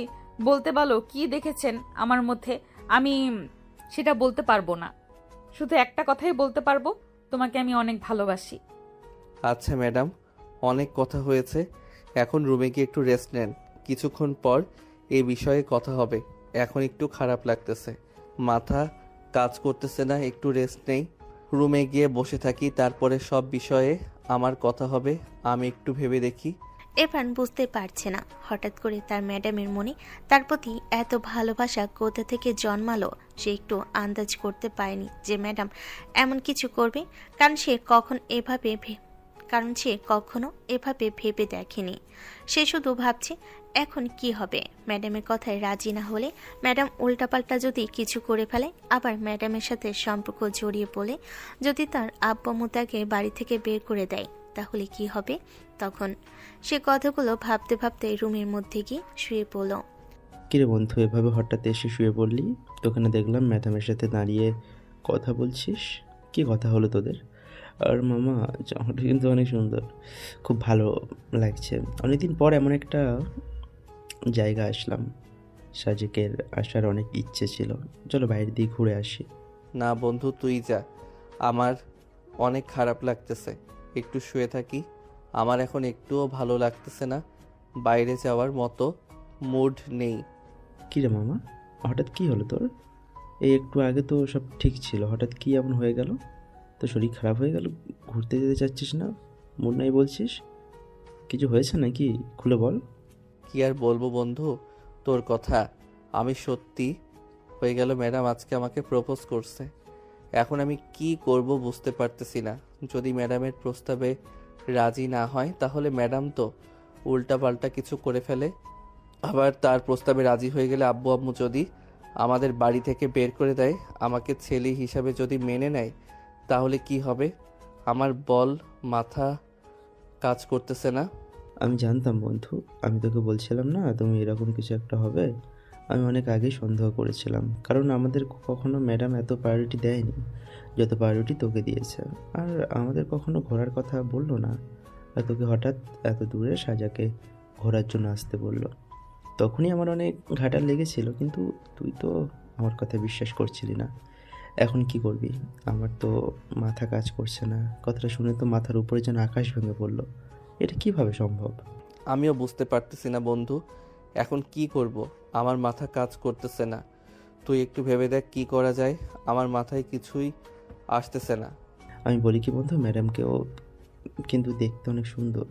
বলতে বলো কি দেখেছেন আমার মধ্যে, আমি সেটা বলতে পারবো না। শুধু একটা কথাই বলতে পারবো, তোমাকে আমি অনেক ভালোবাসি।
আচ্ছা ম্যাডাম, অনেক কথা হয়েছে, এখন রুমে গিয়ে একটু রেস্ট নেন। কিছুক্ষণ পর এই বিষয়ে কথা হবে। এখন একটু খারাপ লাগতেছে, মাথা কাজ করতেছে না, একটু রেস্ট নেই। রুমে গিয়ে বসে থাকি, তারপরে সব বিষয়ে আমার কথা হবে। আমি একটু ভেবে দেখি।
ইরফান বুঝতে পারছে না হঠাৎ করে তার ম্যাডামের মনে তার প্রতি এত ভালোবাসা কোথা থেকে জন্মালো। সে একটু আন্দাজ করতে পারেনি যে ম্যাডাম এমন কিছু করবে, কারণ সে কখনো এভাবে ভেবে দেখেনি। সে শুধু ভাবছে এখন কি হবে। ম্যাডামের কথায় রাজি না হলে, ম্যাডাম উল্টাপাল্টা যদি কিছু করে ফেলে, আবার ম্যাডামের সাথে সম্পর্ক জড়িয়ে পড়ে যদি তার আব্বু আম্মু তাকে বাড়ি থেকে বের করে দেয়, তাহলে কি হবে তখন। সে কথাগুলো ভাবতে ভাবতে রুমের মধ্যে গিয়ে শুয়ে পড়ল।
কিরে বন্ধু, এভাবে হঠাৎ এসে শুয়ে পড়লি? তোখানে দেখলাম ম্যাডামের সাথে দাঁড়িয়ে কথা বলছিস। কি কথা হলো তোদের? আর মামা, জামাটা কিন্তু অনেক সুন্দর, খুব ভালো লাগছে। অনেকদিন পর এমন একটা জায়গা আসলাম, সাজেকের আসার অনেক ইচ্ছে ছিল। চলো বাইরে দিয়ে ঘুরে আসি।
না বন্ধু, তুই যা, আমার অনেক খারাপ লাগতেছে, একটু শুয়ে থাকি। আমার এখন একটুও ভালো লাগতেছে না, বাইরে যাওয়ার মতো মুড নেই।
কিরে মামা, হঠাৎ কি হলো তোর? এই একটু আগে তো সব ঠিক ছিল, হঠাৎ কি এমন হয়ে গেল? তো শরীর খারাপ হয়ে গেল, ঘুরতে যেতে চাচ্ছিস না, মন নাই বলছিস? কিছু হয়েছে নাকি, খুলে বল।
কি আর বলবো বন্ধু তোর কথা। আমি সত্যি হয়ে গেল, ম্যাডাম আজকে আমাকে প্রপোজ করছে। এখন আমি কি করব বুঝতে পারতেছি না। যদি ম্যাডামের প্রস্তাবে রাজি না হয় তাহলে ম্যাডাম তো উল্টাপাল্টা কিছু করে ফেলে। আবার তার প্রস্তাবে রাজি হয়ে গেলে আব্বু আম্মু যদি আমাদের বাড়ি থেকে বের করে দেয়, আমাকে ছেলে হিসাবে যদি মেনে নেয়, তাহলে কি হবে আমার বল? মাথা কাজ করতেছে না।
আমি জানতাম বন্ধু, আমি তোকে বলছিলাম না তুমি এরকম কিছু একটা হবে। আমি অনেক আগেই সন্দেহ করেছিলাম, কারণ আমাদের কখনো ম্যাডাম এত প্রায়োরিটি দেয়নি যত প্রায়োরিটি তোকে দিয়েছে। আর আমাদের কখনো ঘোরার কথা বললো না, আর তোকে হঠাৎ এত দূরে সাজাকে ঘোরার জন্য আসতে বললো। তখনই আমার অনেক ঘাটা লেগেছিল, কিন্তু তুই তো আমার কথা বিশ্বাস করছিলি না। এখন কি করবি? আমার তো মাথা কাজ করছে না। কথাটা শুনে তো মাথার উপরে যেন আকাশ ভেঙে পড়লো। এটা কিভাবে সম্ভব?
আমিও বুঝতে পারতেছি না বন্ধু, এখন কি করব। আমার মাথা কাজ করতেছে না। তুই একটু ভেবে দেখ কি করা যায়, আমার মাথায় কিছুই আসতেছে না।
আমি বলি কি বন্ধু, ম্যাডামকেও কিন্তু দেখতে অনেক সুন্দর।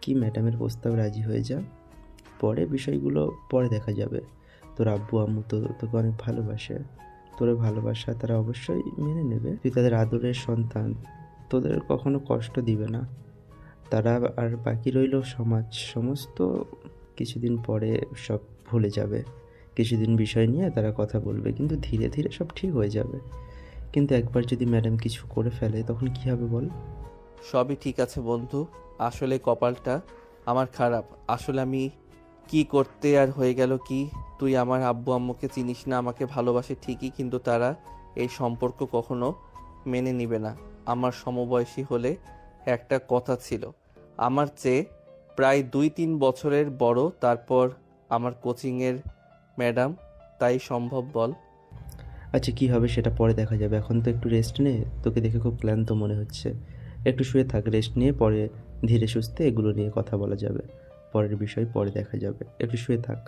কি ম্যাডামের প্রস্তাব রাজি হয়ে যা, পরে বিষয়গুলো পরে দেখা যাবে। তোর আব্বু আম্মু তো তোকে অনেক ভালোবাসে, তোর ভালোবাসা তারা অবশ্যই মেনে নেবে। তুই তাদের আদরের সন্তান, তোদের কখনো কষ্ট দিবে না তারা। আর বাকি রইল সমাজ, সমস্ত কিছুদিন পরে সব ভুলে যাবে। কিছুদিন বিষয় নিয়ে তারা কথা বলবে, কিন্তু ধীরে ধীরে সব ঠিক হয়ে যাবে। কিন্তু একবার যদি ম্যাডাম কিছু করে ফেলে তখন কি হবে বল?
সবই ঠিক আছে বন্ধু, আসলে কপালটা আমার খারাপ। আসলে আমি কি করতে আর হয়ে গেল কি। তুই আমার আব্বু আম্মুকে চিনিস না, আমাকে ভালোবাসে ঠিকই, কিন্তু তারা এই সম্পর্ক কখনো মেনে নিবে না। আমার সমবয়সী হলে একটা কথা ছিল, আমার চেয়ে প্রায় 2-3 বছরের বড়, তারপর আমার কোচিংয়ের ম্যাডাম, তাই সম্ভব বল?
আচ্ছা কি হবে সেটা পরে দেখা যাবে, এখন তো একটু রেস্ট নে। তোকে দেখে খুব ক্লান্ত মনে হচ্ছে, একটু শুয়ে থাক, রেস্ট নিয়ে পরে ধীরে সুস্থে এগুলো নিয়ে কথা বলা যাবে। পরের বিষয় পরে দেখা যাবে, একটু শুয়ে থাক।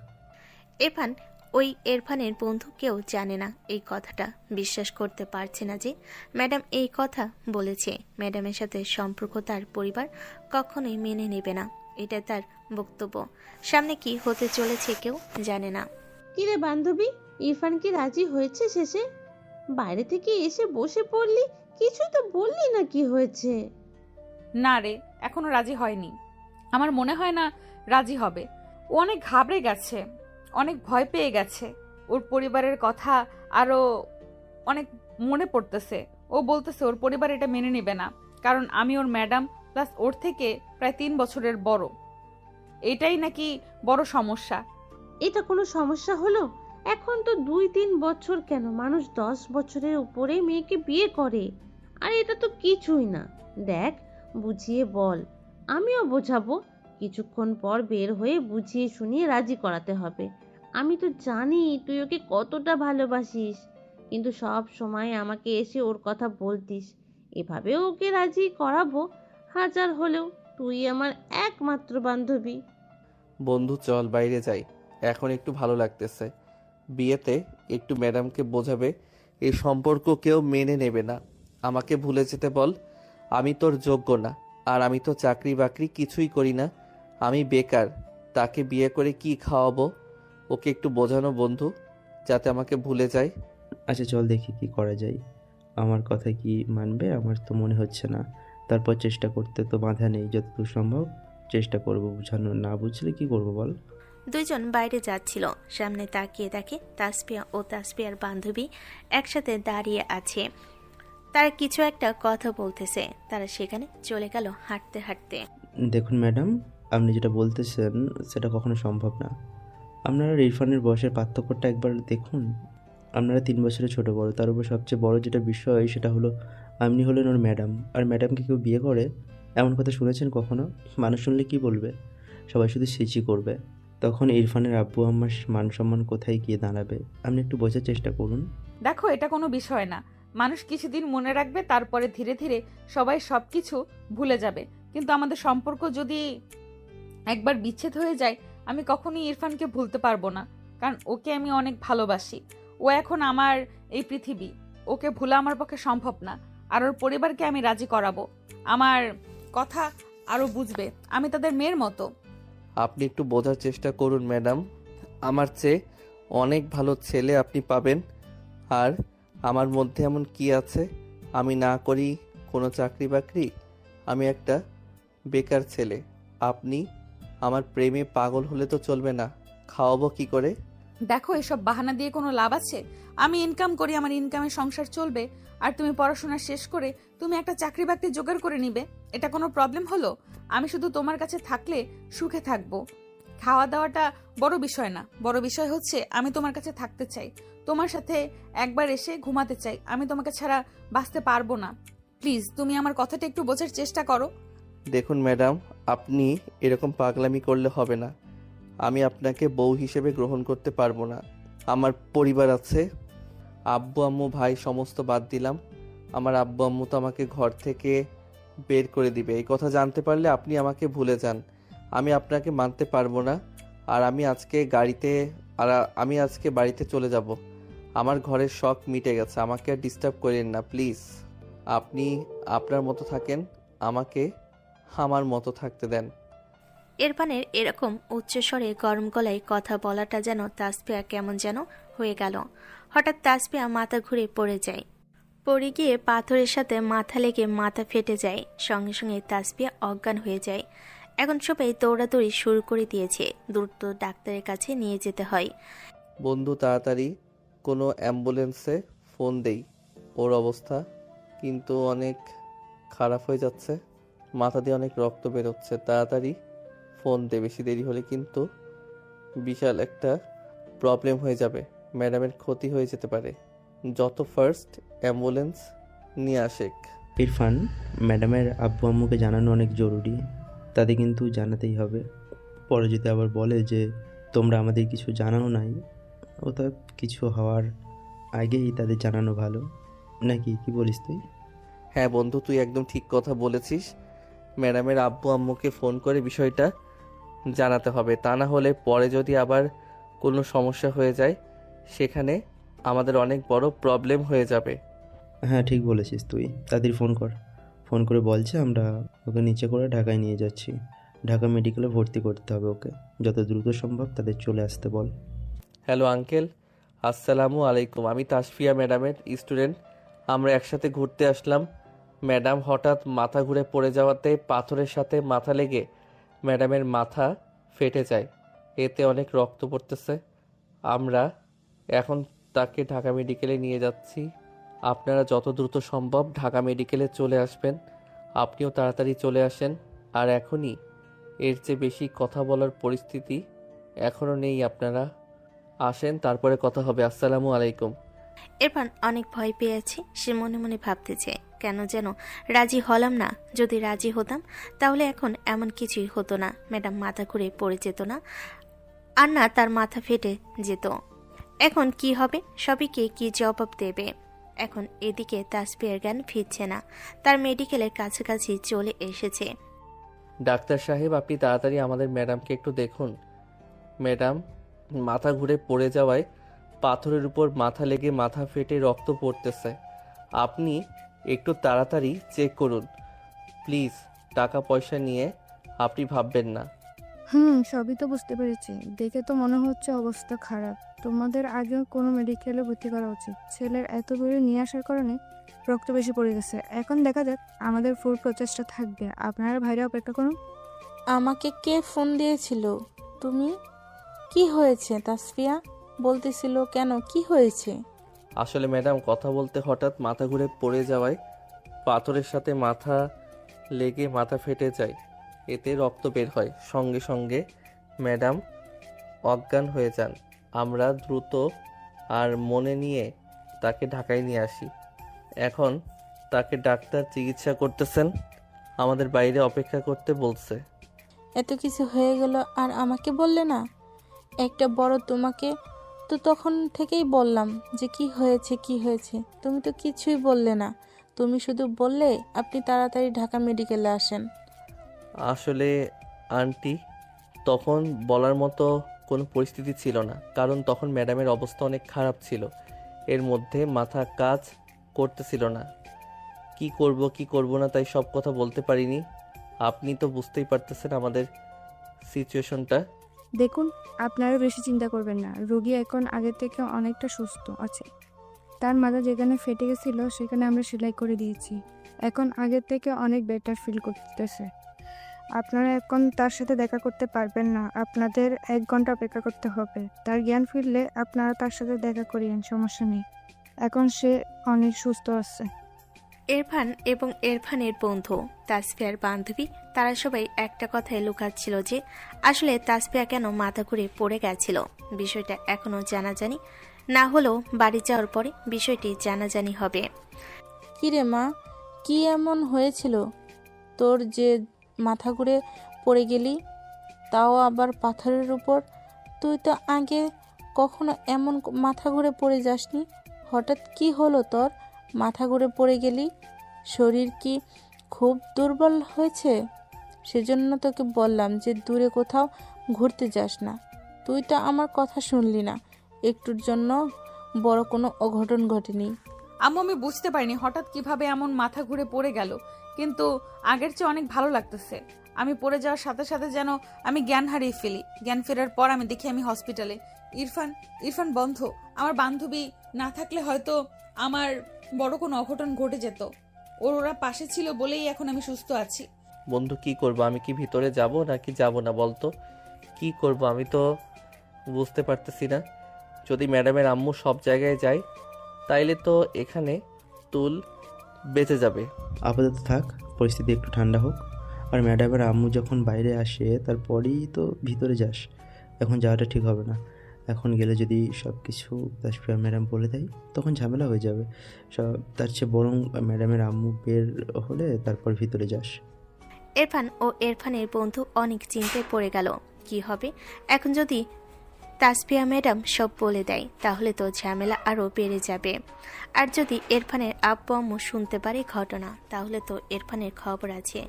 ইরফান ওই ইরফানের বন্ধু কেউ জানে না এই কথাটা। বিশ্বাস করতে পারছে না যে ম্যাডাম এই কথা বলেছে। ম্যাডামের সাথে সম্পর্ক তার পরিবার কখনোই মেনে নেবে না, এটা তার বক্তব্য। সামনে কি হতে চলেছে কেউ জানে না।
কিরে বান্ধবী, ইরফান কি রাজি হয়েছে শেষে? বাইরে থেকে এসে বসে পড়লি, কিছুই তো বললি না কি হয়েছে।
না রে, এখনো রাজি হয়নি। আমার মনে হয় না রাজি হবে। ও অনেক ঘাবড়ে গেছে, অনেক ভয় পেয়ে গেছে। ওর পরিবারের কথা আরো অনেক মনে পড়তেছে। ও বলতেছে ওর পরিবার এটা মেনে নেবে না, কারণ আমি ওর ম্যাডাম, প্লাস ওর থেকে প্রায় 3 বছরের বড়। এটাই নাকি বড় সমস্যা।
এটা কোনো সমস্যা হলো? এখন তো 2-3 বছর কেন, মানুষ 10 বছরের উপরে মেয়েকে বিয়ে করে। আর এটা তো কিছুই না। দেখ, বুঝিয়ে বল, আমিও বোঝাবো। কিছুক্ষণ পর বের হয়ে বুঝিয়ে শুনিয়ে রাজি করাতে হবে। আমি তো জানি তুই ওকে কতটা ভালোবাসিস, কিন্তু সব সময় আমাকে এসে ওর কথা বলতিস। এভাবে ওকে রাজি করাবো। হাজার হলেও তুই আমার একমাত্র বান্ধবী।
বন্ধু চল বাইরে যাই, এখন একটু ভালো লাগতেছে। বিয়েতে একটু ম্যাডামকে বোঝাবে এই সম্পর্ক কেউ মেনে নেবে না। আমাকে ভুলে যেতে বল, আমি তোর যোগ্য না। আর আমি তো চাকরি বাকরি কিছুই করি না, আমি বেকার। তাকে বিয়ে করে কি খাওয়াবো? ওকে একটু বোঝানো বন্ধু, যাতে আমাকে ভুলে যায়।
আচ্ছা চল দেখি কি করা যায়। আমার কথা কি মানবে? আমার তো মনে হচ্ছে না। তারপর চেষ্টা করতে তো বাধা নেই, যতদূর সম্ভব চেষ্টা করব বোঝানো। না বুঝলে কি করব বল?
দুইজন বাইরে যাচ্ছিল। সামনে তাকিয়ে দেখে তাসফিয়া ও তাসফিয়ার বান্ধবী একসাথে দাঁড়িয়ে আছে। তারা কিছু একটা কথা বলতেছে। তারা সেখানে চলে গেল হাঁটতে হাঁটতে।
দেখুন ম্যাডাম, আপনি যেটা বলতেছেন সেটা কখনো সম্ভব না। আপনারা ইরফানের বয়সের পার্থক্যটা একবার দেখুন। আপনারা 3 বছরের ছোট বড়, তার উপর সবচেয়ে বড় যেটা বিষয় সেটা হলো আপনি হলেন ওর ম্যাডাম। আর ম্যাডামকে কেউ বিয়ে করে এমন কথা শুনেছেন কখনো? মানুষ শুনলে কি বলবে? সবাই শুধু সিচি করবে। তখন ইরফানের আব্বু আম্মার মান সম্মান কোথায় গিয়ে দাঁড়াবে? আপনি একটু বোঝার চেষ্টা করুন।
দেখো, এটা কোনো বিষয় না। মানুষ কিছুদিন মনে রাখবে, তারপরে ধীরে ধীরে সবাই সবকিছু ভুলে যাবে। কিন্তু আমাদের সম্পর্ক যদি একবার বিচ্ছেদ হয়ে যায়, আমি কখনোই ইরফানকে ভুলতে পারবো না, কারণ ওকে আমি অনেক ভালোবাসি। ও এখন আমার এই পৃথিবী, ওকে ভুলা আমার পক্ষে সম্ভব না। আর ওর পরিবারকে আমি রাজি করাবো, আমার কথা আরো বুঝবে। আমি তাদের মেয়ের মতো।
আপনি একটু বোঝার চেষ্টা করুন ম্যাডাম, আমার চেয়ে অনেক ভালো ছেলে আপনি পাবেন। আর আমার মধ্যে এমন কি আছে? আমি না করি কোনো চাকরি বাকরি, আমি একটা বেকার ছেলে। আপনি আমার প্রেমে পাগল হলে তো চলবে না। খাওয়াবো কি করে?
দেখো, এসব বাহানা দিয়ে কোনো লাভ আছে? আমি ইনকাম করি, আমার ইনকামে সংসার চলবে। আর তুমি পড়াশোনা শেষ করে তুমি একটা চাকরি বাকরি জোগাড় করে নিবে, এটা কোনো প্রবলেম হলো? আমি শুধু তোমার কাছে থাকলে সুখে থাকবো। খাওয়া দাওয়াটা বড় বিষয় না, বড় বিষয় হচ্ছে আমি তোমার কাছে থাকতে চাই, তোমার সাথে একবার এসে ঘুমাতে চাই। আমি তোমাকে ছাড়া বাঁচতে পারবো না। প্লিজ তুমি আমার কথাটা একটু বোঝার চেষ্টা করো।
দেখুন ম্যাডাম, আপনি এরকম পাগলামি করলে হবে না। আমি আপনাকে বউ হিসেবে গ্রহণ করতে পারবো না। আমার পরিবার আছে, আব্বু আম্মু ভাই সমস্ত বাদ দিলাম। আমার আব্বু আম্মু তো আমাকে ঘর থেকে বের করে দিবে। এই কথা জানতে পারলে আপনি আমাকে ভুলে যান। আমি আপনাকে মানতে পারবো না। আর আমি আজকে বাড়িতে চলে যাব। আমার ঘরের শখ মিটে গেছে, আমাকে আর ডিস্টার্ব করেন না প্লিজ। আপনি আপনার মতো থাকেন, আমাকে আমার মতো থাকতে দেন।
ইরফানের এরকম উচ্চস্বরে গরম গলায় কথা বলাটা যেন তাসফিয়া কেমন যেন হয়ে গেল। হঠাৎ তাসফিয়া মাথা ঘুরে পড়ে যায়। পড়ে গিয়ে পাথরের সাথে মাথা লেগে মাথা ফেটে যায়। সঙ্গে সঙ্গে তাসফিয়া অজ্ঞান হয়ে যায়। এখন সবাই দৌড়াদৌড়ি শুরু করে দিয়েছে। দ্রুত ডাক্তারের কাছে নিয়ে যেতে হয়।
বন্ধু তাড়াতাড়ি কোনো অ্যাম্বুলেন্সে ফোন দেই। ওর অবস্থা কিন্তু অনেক খারাপ হয়ে যাচ্ছে, মাথা দিয়ে অনেক রক্ত বেরোচ্ছে। তাড়াতাড়ি ফোন দে, বেশি দেরি হলে কিন্তু বিশাল একটা প্রবলেম হয়ে যাবে, ম্যাডামের ক্ষতি হয়ে যেতে পারে। যত ফার্স্ট অ্যাম্বুলেন্স নিয়ে আসেক।
ইরফান, ম্যাডামের আব্বু আম্মুকে জানানো অনেক জরুরি, তাদের কিন্তু জানাতেই হবে। পরে যদি আবার বলে যে তোমরা আমাদের কিছু জানানো নাই, ওটা কিছু হওয়ার আগেই তাদের জানানো ভালো, নাকি কি বলিস তুই?
হ্যাঁ বন্ধু, তুই একদম ঠিক কথা বলেছিস। ম্যাডামের আব্বু আম্মুকে ফোন করে বিষয়টা জানাতে হবে, তা না হলে পরে যদি আবার কোনো সমস্যা হয়ে যায় সেখানে আমাদের অনেক বড় প্রবলেম হয়ে যাবে।
হ্যাঁ ঠিক বলেছিস তুই, তাড়াতাড়ি ফোন কর। ফোন করে বলছে আমরা ওকে নিচে করে ঢাকায় নিয়ে যাচ্ছি। ঢাকা মেডিকেলে ভর্তি করতে হবে ওকে, যত দ্রুত সম্ভব তাদের চলে আসতে বল।
হ্যালো আঙ্কেল, আসসালামু আলাইকুম। আমি তাসফিয়া ম্যাডামের স্টুডেন্ট। আমরা একসাথে ঘুরতে আসলাম। ম্যাডাম হঠাৎ মাথা ঘুরে পড়ে যাওয়াতে পাথরের সাথে মাথা লেগে ম্যাডামের মাথা ফেটে যায়। এতে অনেক রক্ত পড়তেছে। আমরা এখন তাকে ঢাকা মেডিকেলে নিয়ে যাচ্ছি। আপনারা যত দ্রুত সম্ভব ঢাকা মেডিকেলে চলে আসবেন। আপনিও তাড়াতাড়ি চলে আসেন। আর এখনই, এর চেয়ে বেশি কথা বলার পরিস্থিতি এখনও নেই। আপনারা আসেন, তারপরে কথা হবে। আসসালামু আলাইকুম।
ইরফান অনেক ভয় পেয়েছে। সে মনে মনে ভাবতেছে, কেন যেন রাজি হলাম না। যদি রাজি হতাম তাহলে এখন এমন কিছুই হতো না। ম্যাডাম মাথা ঘুরে পড়ে যেত না, আর না তার মাথা ফেটে যেত। এখন কি হবে? সবাইকে কি জবাব দেবে? এখন এদিকে তাসফিয়ার জ্ঞান ফিরছে না। তার মেডিকেলের কাছাকাছি চলে এসেছে।
ডাক্তার সাহেব, আপনি তাড়াতাড়ি আমাদের ম্যাডামকে একটু দেখুন। ম্যাডাম মাথা ঘুরে পড়ে যাওয়ায় পাথরের উপর মাথা লেগে মাথা ফেটে রক্ত পড়তেছে। আপনি একটু তাড়াতাড়ি চেক করুন প্লিজ। টাকা পয়সা নিয়ে আপনি ভাববেন না।
সবই তো বুঝতে পেরেছি। দেখে তো মনে হচ্ছে অবস্থা খারাপ। তোমাদের আগেও কোনো মেডিকেলে ভর্তি করা উচিত। ছেলের এত দূরে নিয়ে আসার কারণে রক্ত বেশি পড়ে গেছে। এখন দেখা যাক, আমাদের ফুল প্রচেষ্টা থাকবে। আপনারা ভাইরা অপেক্ষা করুন।
আমাকে কে ফোন দিয়েছিল? তুমি? কি হয়েছে তাসফিয়া? বলতেছিল কেন, কি হয়েছে?
আসলে ম্যাডাম কথা বলতে হঠাৎ মাথা ঘুরে পড়ে যাওয়ায় পাথরের সাথে মাথা লেগে মাথা ফেটে যায়। এতে রক্ত বের হয়। সঙ্গে সঙ্গে ম্যাডাম অজ্ঞান হয়ে যান। আমরা দ্রুত আর মনে নিয়ে তাকে ঢাকায় নিয়ে আসি। এখন তাকে ডাক্তার চিকিৎসা করতেছেন। আমাদের বাইরে অপেক্ষা করতে বলছে।
এত কিছু হয়ে গেল আর আমাকে বললে না? একটা বড় তোমাকে তো তখন থেকেই বললাম যে কি হয়েছে কি হয়েছে, তুমি তো কিছুই বললে না। তুমি শুধু বললে আপনি তাড়াতাড়ি ঢাকা মেডিকেলে আসেন।
আসলে আন্টি, তখন বলার মতো কোনো পরিস্থিতি ছিল না, কারণ তখন ম্যাডামের অবস্থা অনেক খারাপ ছিল। এর মধ্যে মাথা কাজ করতেছিল না। কি করব না তাই সব কথা বলতে পারিনি। আপনি তো বুঝতেই পারতেছেন আমাদের সিচুয়েশনটা।
দেখুন, আপনারা বেশি চিন্তা করবেন না। রোগী এখন আগের থেকে অনেকটা সুস্থ আছে। তার মাথা যেখানে ফেটে গেছিল সেখানে আমরা সেলাই করে দিয়েছি। এখন আগের থেকে অনেক বেটার ফিল করতেছে। আপনারা এখন তার সাথে দেখা করতে পারবেন না। আপনাদের 1 ঘন্টা অপেক্ষা করতে হবে। তার জ্ঞান ফিরলে আপনারা তার সাথে দেখা করিয়েন, সমস্যা নেই। এখন সে অনেক সুস্থ আছে।
ইরফান এবং ইরফানের বন্ধু তাসফিয়ার বান্ধবী, তারা সবাই একটা কথাই লুকাচ্ছিল যে আসলে তাসফিয়া কেন মাথা ঘুরে পড়ে গেছিল। বিষয়টা এখনো জানাজানি না হলেও বাড়ি যাওয়ার পরে বিষয়টি জানাজানি হবে।
কিরে মা, কি এমন হয়েছিল তোর যে মাথা ঘুরে পড়ে গেলি, তাও আবার পাথরের উপর? তুই তো আগে কখনো এমন মাথা ঘুরে পড়ে যাসনি। হঠাৎ কি হলো তোর, মাথা ঘুরে পড়ে গেলি? শরীর কি খুব দুর্বল হয়েছে? সেজন্য তোকে বললাম যে দূরে কোথাও ঘুরতে যাস না। তুই তো আমার কথা শুনলি না। একটুর জন্য বড় কোনো অঘটন ঘটেনি।
আম্মু, আমি বুঝতে পারিনি হঠাৎ কিভাবে এমন মাথা ঘুরে পড়ে গেল, কিন্তু আগের চেয়ে অনেক ভালো লাগতেছে। আমি পড়ে যাওয়ার সাথে সাথে যেন আমি জ্ঞান হারিয়ে ফেলি। জ্ঞান ফেরার পর আমি দেখি আমি হসপিটালে। ইরফান বন্ধ। আমার বান্ধবী না থাকলে হয়তো আমার বড় কোনো অঘটন ঘটে যেত। ওরা পাশে ছিল বলেই এখন আমি সুস্থ আছি।
বন্ধু, কি করব? আমি কি ভিতরে যাব নাকি যাব না বলতো? কি করব আমি তো বুঝতে পারতেছি না। যদি ম্যাডামের আম্মু সব জায়গায় যায় তাইলে তো এখানে তুল বেঁচে যাবে।
আপাতত থাক, পরিস্থিতি একটু ঠান্ডা হোক। আর ম্যাডামের আম্মু যখন বাইরে আসে তারপরেই তো ভিতরে যাস। এখন যাওয়াটা ঠিক হবে না। এখন গেলে যদি সব কিছু তাসফিয়া ম্যাডাম বলে দেয় তখন ঝামেলা হয়ে যাবে। তার চেয়ে বরং ম্যাডামের আম্মু বের হলে তারপর ভিতরে যাস।
ইরফান ও ইরফানের বন্ধু অনেক চিন্তায় পড়ে গেল। কি হবে এখন যদি তাসফিয়া ম্যাডাম সব বলে দেয়? তাহলে তো ঝামেলা আরও বেড়ে যাবে। আর যদি ইরফানের আব্বু আম্মু শুনতে পারে ঘটনা, তাহলে তো ইরফানের খবর আছে।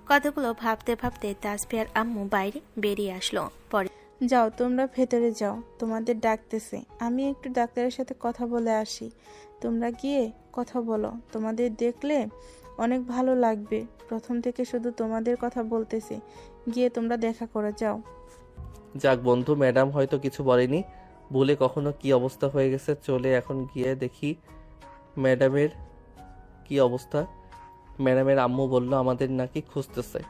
কথাগুলো ভাবতে ভাবতে তাসফিয়ার আম্মু বাইরে বেরিয়ে আসলো। পরে
যাও তোমরা ভেতরে যাও, তোমাদের ডাকতেছে। আমি একটু ডাক্তারের সাথে কথা বলে আসি। তোমরা গিয়ে কথা বলো, তোমাদের দেখলে অনেক ভালো লাগবে। প্রথম থেকে শুধু তোমাদের কথা বলতেছি, গিয়ে তোমরা দেখা করে যাও।
যাক বন্ধু, ম্যাডাম হয়তো কিছু বলেনি, ভুলে কখনো কি অবস্থা হয়ে গেছে। চলে এখন গিয়ে দেখি ম্যাডামের কি অবস্থা। ম্যাডামের আম্মু বলল আমাদের নাকি খুঁজতেছে।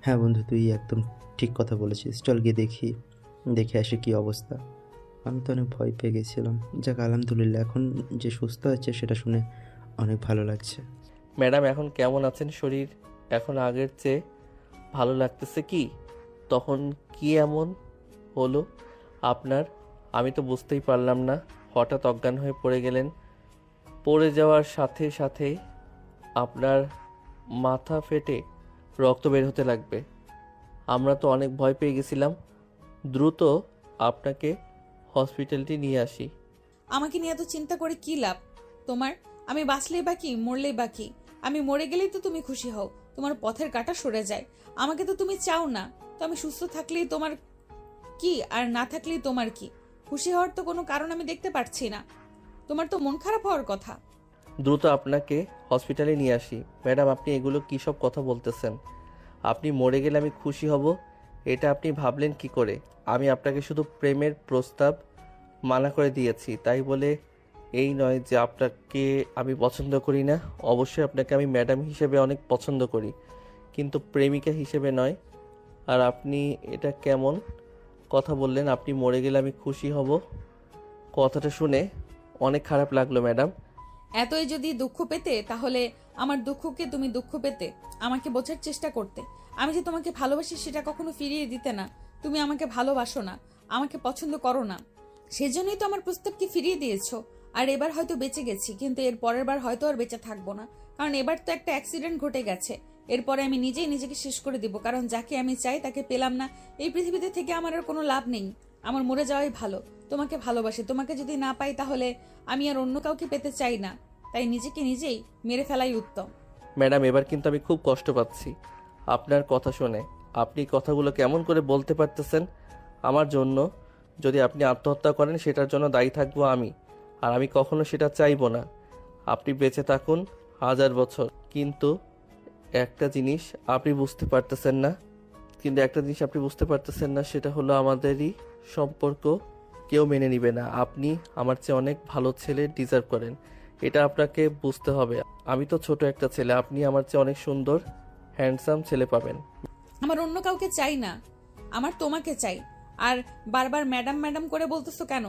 হ্যাঁ বন্ধু, তুই একদম ঠিক কথা বলেছিস। চল গিয়ে দেখে আসি কি অবস্থা। আমি তো অনেক ভয় পেয়ে গেছিলাম। যাক আলহামদুলিল্লাহ, এখন যে সুস্থ আছে সেটা শুনে অনেক ভালো লাগছে।
ম্যাডাম এখন কেমন আছেন? শরীর এখন আগের চেয়ে ভালো লাগতেছে কি? তখন কি এমন হলো আপনার? আমি তো বুঝতেই পারলাম না। হঠাৎ অজ্ঞান হয়ে পড়ে গেলেন। পড়ে যাওয়ার সাথে সাথে আপনার মাথা ফেটে রক্ত বের হতে লাগবে। আমরা তো অনেক ভয় পেয়ে গেছিলাম। দ্রুত আপনাকে হসপিটালটি নিয়ে আসি।
আমাকে নিয়ে এত চিন্তা করে কি লাভ তোমার? আমি বাঁচলেই বা কি, মরলেই বা কি? আমি মরে গেলেই তো তুমি খুশি হও, তোমার পথের কাঁটা সরে যায়। আমাকে তো তুমি চাও না। তো আমি সুস্থ থাকলেই তোমার কি, আর না থাকলেই তোমার কি? খুশি হওয়ার তো কোনো কারণ আমি দেখতে পারছি না। তোমার তো মন খারাপ হওয়ার কথা।
দ্রুত আপনাকে হসপিটালে নিয়ে আসি। ম্যাডাম, আপনি এগুলো কী সব কথা বলতেছেন? আপনি মরে গেলে আমি খুশি হব, এটা আপনি ভাবলেন কি করে? আমি আপনাকে শুধু প্রেমের প্রস্তাব মানা করে দিয়েছি, তাই বলে এই নয় যে আপনাকে আমি পছন্দ করি না। অবশ্যই আপনাকে আমি ম্যাডাম হিসেবে অনেক পছন্দ করি, কিন্তু প্রেমিকা হিসেবে নয়। আর আপনি এটা কেমন কথা বললেন? আপনি মরে গেলে আমি খুশি হব? কথাটা শুনে অনেক খারাপ লাগলো ম্যাডাম।
এতই যদি দুঃখ পেতে, তাহলে আমার দুঃখকে তুমি দুঃখ পেতে, আমাকে বোঝার চেষ্টা করতে। আমি যে তোমাকে ভালোবাসি সেটা কখনো ফিরিয়ে দিতে না। তুমি আমাকে ভালোবাসো না, আমাকে পছন্দ করো না, সেজন্যই তো আমার প্রস্তাবকে ফিরিয়ে দিয়েছো। আর এবার হয়তো বেঁচে গেছি, কিন্তু এর পরের বার হয়তো আর বেঁচে থাকবো না। কারণ এবার তো একটা অ্যাক্সিডেন্ট ঘটে গেছে। এরপরে আমি নিজেই নিজেকে শেষ করে দিব, কারণ যাকে আমি চাই তাকে পেলাম না। এই পৃথিবীতে থেকে আমার আর কোনো লাভ নেই। আমার মরে যাওয়াই ভালো। তোমাকে ভালোবাসি, তোমাকে যদি না পাই তাহলে আমি আর অন্য কাউকে পেতে চাই না। তাই নিজেকে নিজেই মেরে ফেলাই উত্তম।
ম্যাডাম, এবার কিন্তু আমি খুব কষ্ট পাচ্ছি আপনার কথা শুনে। আপনি কথাগুলো কেমন করে বলতে পারতেছেন? আমার জন্য যদি আপনি আত্মহত্যা করেন সেটার জন্য দায়ী থাকবো আমি, আর আমি কখনো সেটা চাইবো না। আপনি বেঁচে থাকুন 1000 বছর, কিন্তু একটা জিনিস আপনি বুঝতে পারতেছেন না, সেটা হলো আমাদেরই সম্পর্ক কেউ মেনে নিবে না। আপনি আমার চেয়ে অনেক ভালো ছেলে ডিজার্ভ করেন, এটা আপনাকে বুঝতে হবে। আমি তো ছোট একটা ছেলে, আপনি আমার চেয়ে অনেক সুন্দর হ্যান্ডসাম ছেলে পাবেন।
আমার অন্য কাউকে চাই না, আমার তোমাকে চাই। আর বারবার ম্যাডাম ম্যাডাম করে বলতেছো কেন?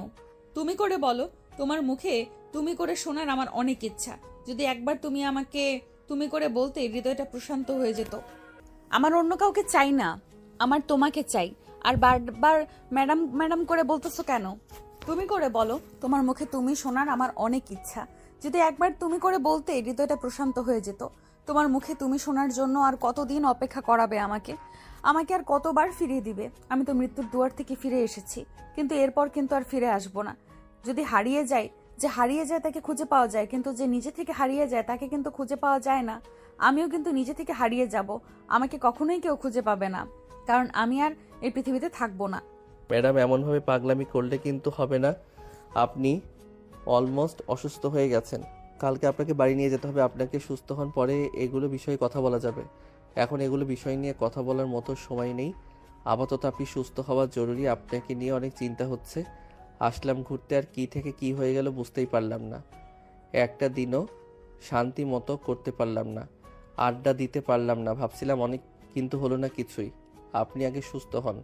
তুমি করে বলো। তোমার মুখে তুমি করে শোনার আমার অনেক ইচ্ছা। যদি একবার তুমি আমাকে তুমি করে বলতে, হৃদয়টা প্রশান্ত হয়ে যেত। আমার অন্য কাউকে চাই না, আমার তোমাকে চাই। আর বারবার ম্যাডাম ম্যাডাম করে বলতেছো কেন? তুমি করে বলো। তোমার মুখে তুমি শোনার আমার অনেক ইচ্ছা। যদি একবার তুমি করে বলতে, হৃদয়টা প্রশান্ত হয়ে যেত। তোমার মুখে তুমি শোনার জন্য আর কতদিন অপেক্ষা করাবে আমাকে? আমাকে আর কতবার ফিরিয়ে দিবে? আমি তো মৃত্যুর দুয়ার থেকে ফিরে এসেছি, কিন্তু এরপর কিন্তু আর ফিরে আসবো না। যদি হারিয়ে যায়, যে হারিয়ে যায় তাকে খুঁজে পাওয়া যায়, কিন্তু যে নিজে থেকে হারিয়ে যায় তাকে কিন্তু খুঁজে পাওয়া যায় না। আমিও কিন্তু নিজে থেকে হারিয়ে যাব, আমাকে কখনোই কেউ খুঁজে পাবে না, কারণ আমি আর এই পৃথিবীতে থাকবো না।
ম্যাডাম, এমনভাবে পাগলামি করলে কিন্তু হবে না। আপনি অলমোস্ট অসুস্থ হয়ে গেছেন, কালকে আপনাকে বাড়ি নিয়ে যেতে হবে। আপনাকে সুস্থ হন, পরে এগুলো বিষয়ে কথা বলা যাবে। এখন এগুলো বিষয় নিয়ে কথা বলার মতো সময় নেই। আপাতত আপনি সুস্থ হওয়া জরুরি। আপনাকে নিয়ে অনেক চিন্তা হচ্ছে। আসলাম ঘুরতে, আর কি থেকে কি হয়ে গেল বুঝতেই পারলাম না। একটা দিনও শান্তি মতো করতে পারলাম না, আড্ডা দিতে পারলাম না। ভাবছিলাম অনেক, কিন্তু হলো না কিছুই। আপনি আগে সুস্থ হন,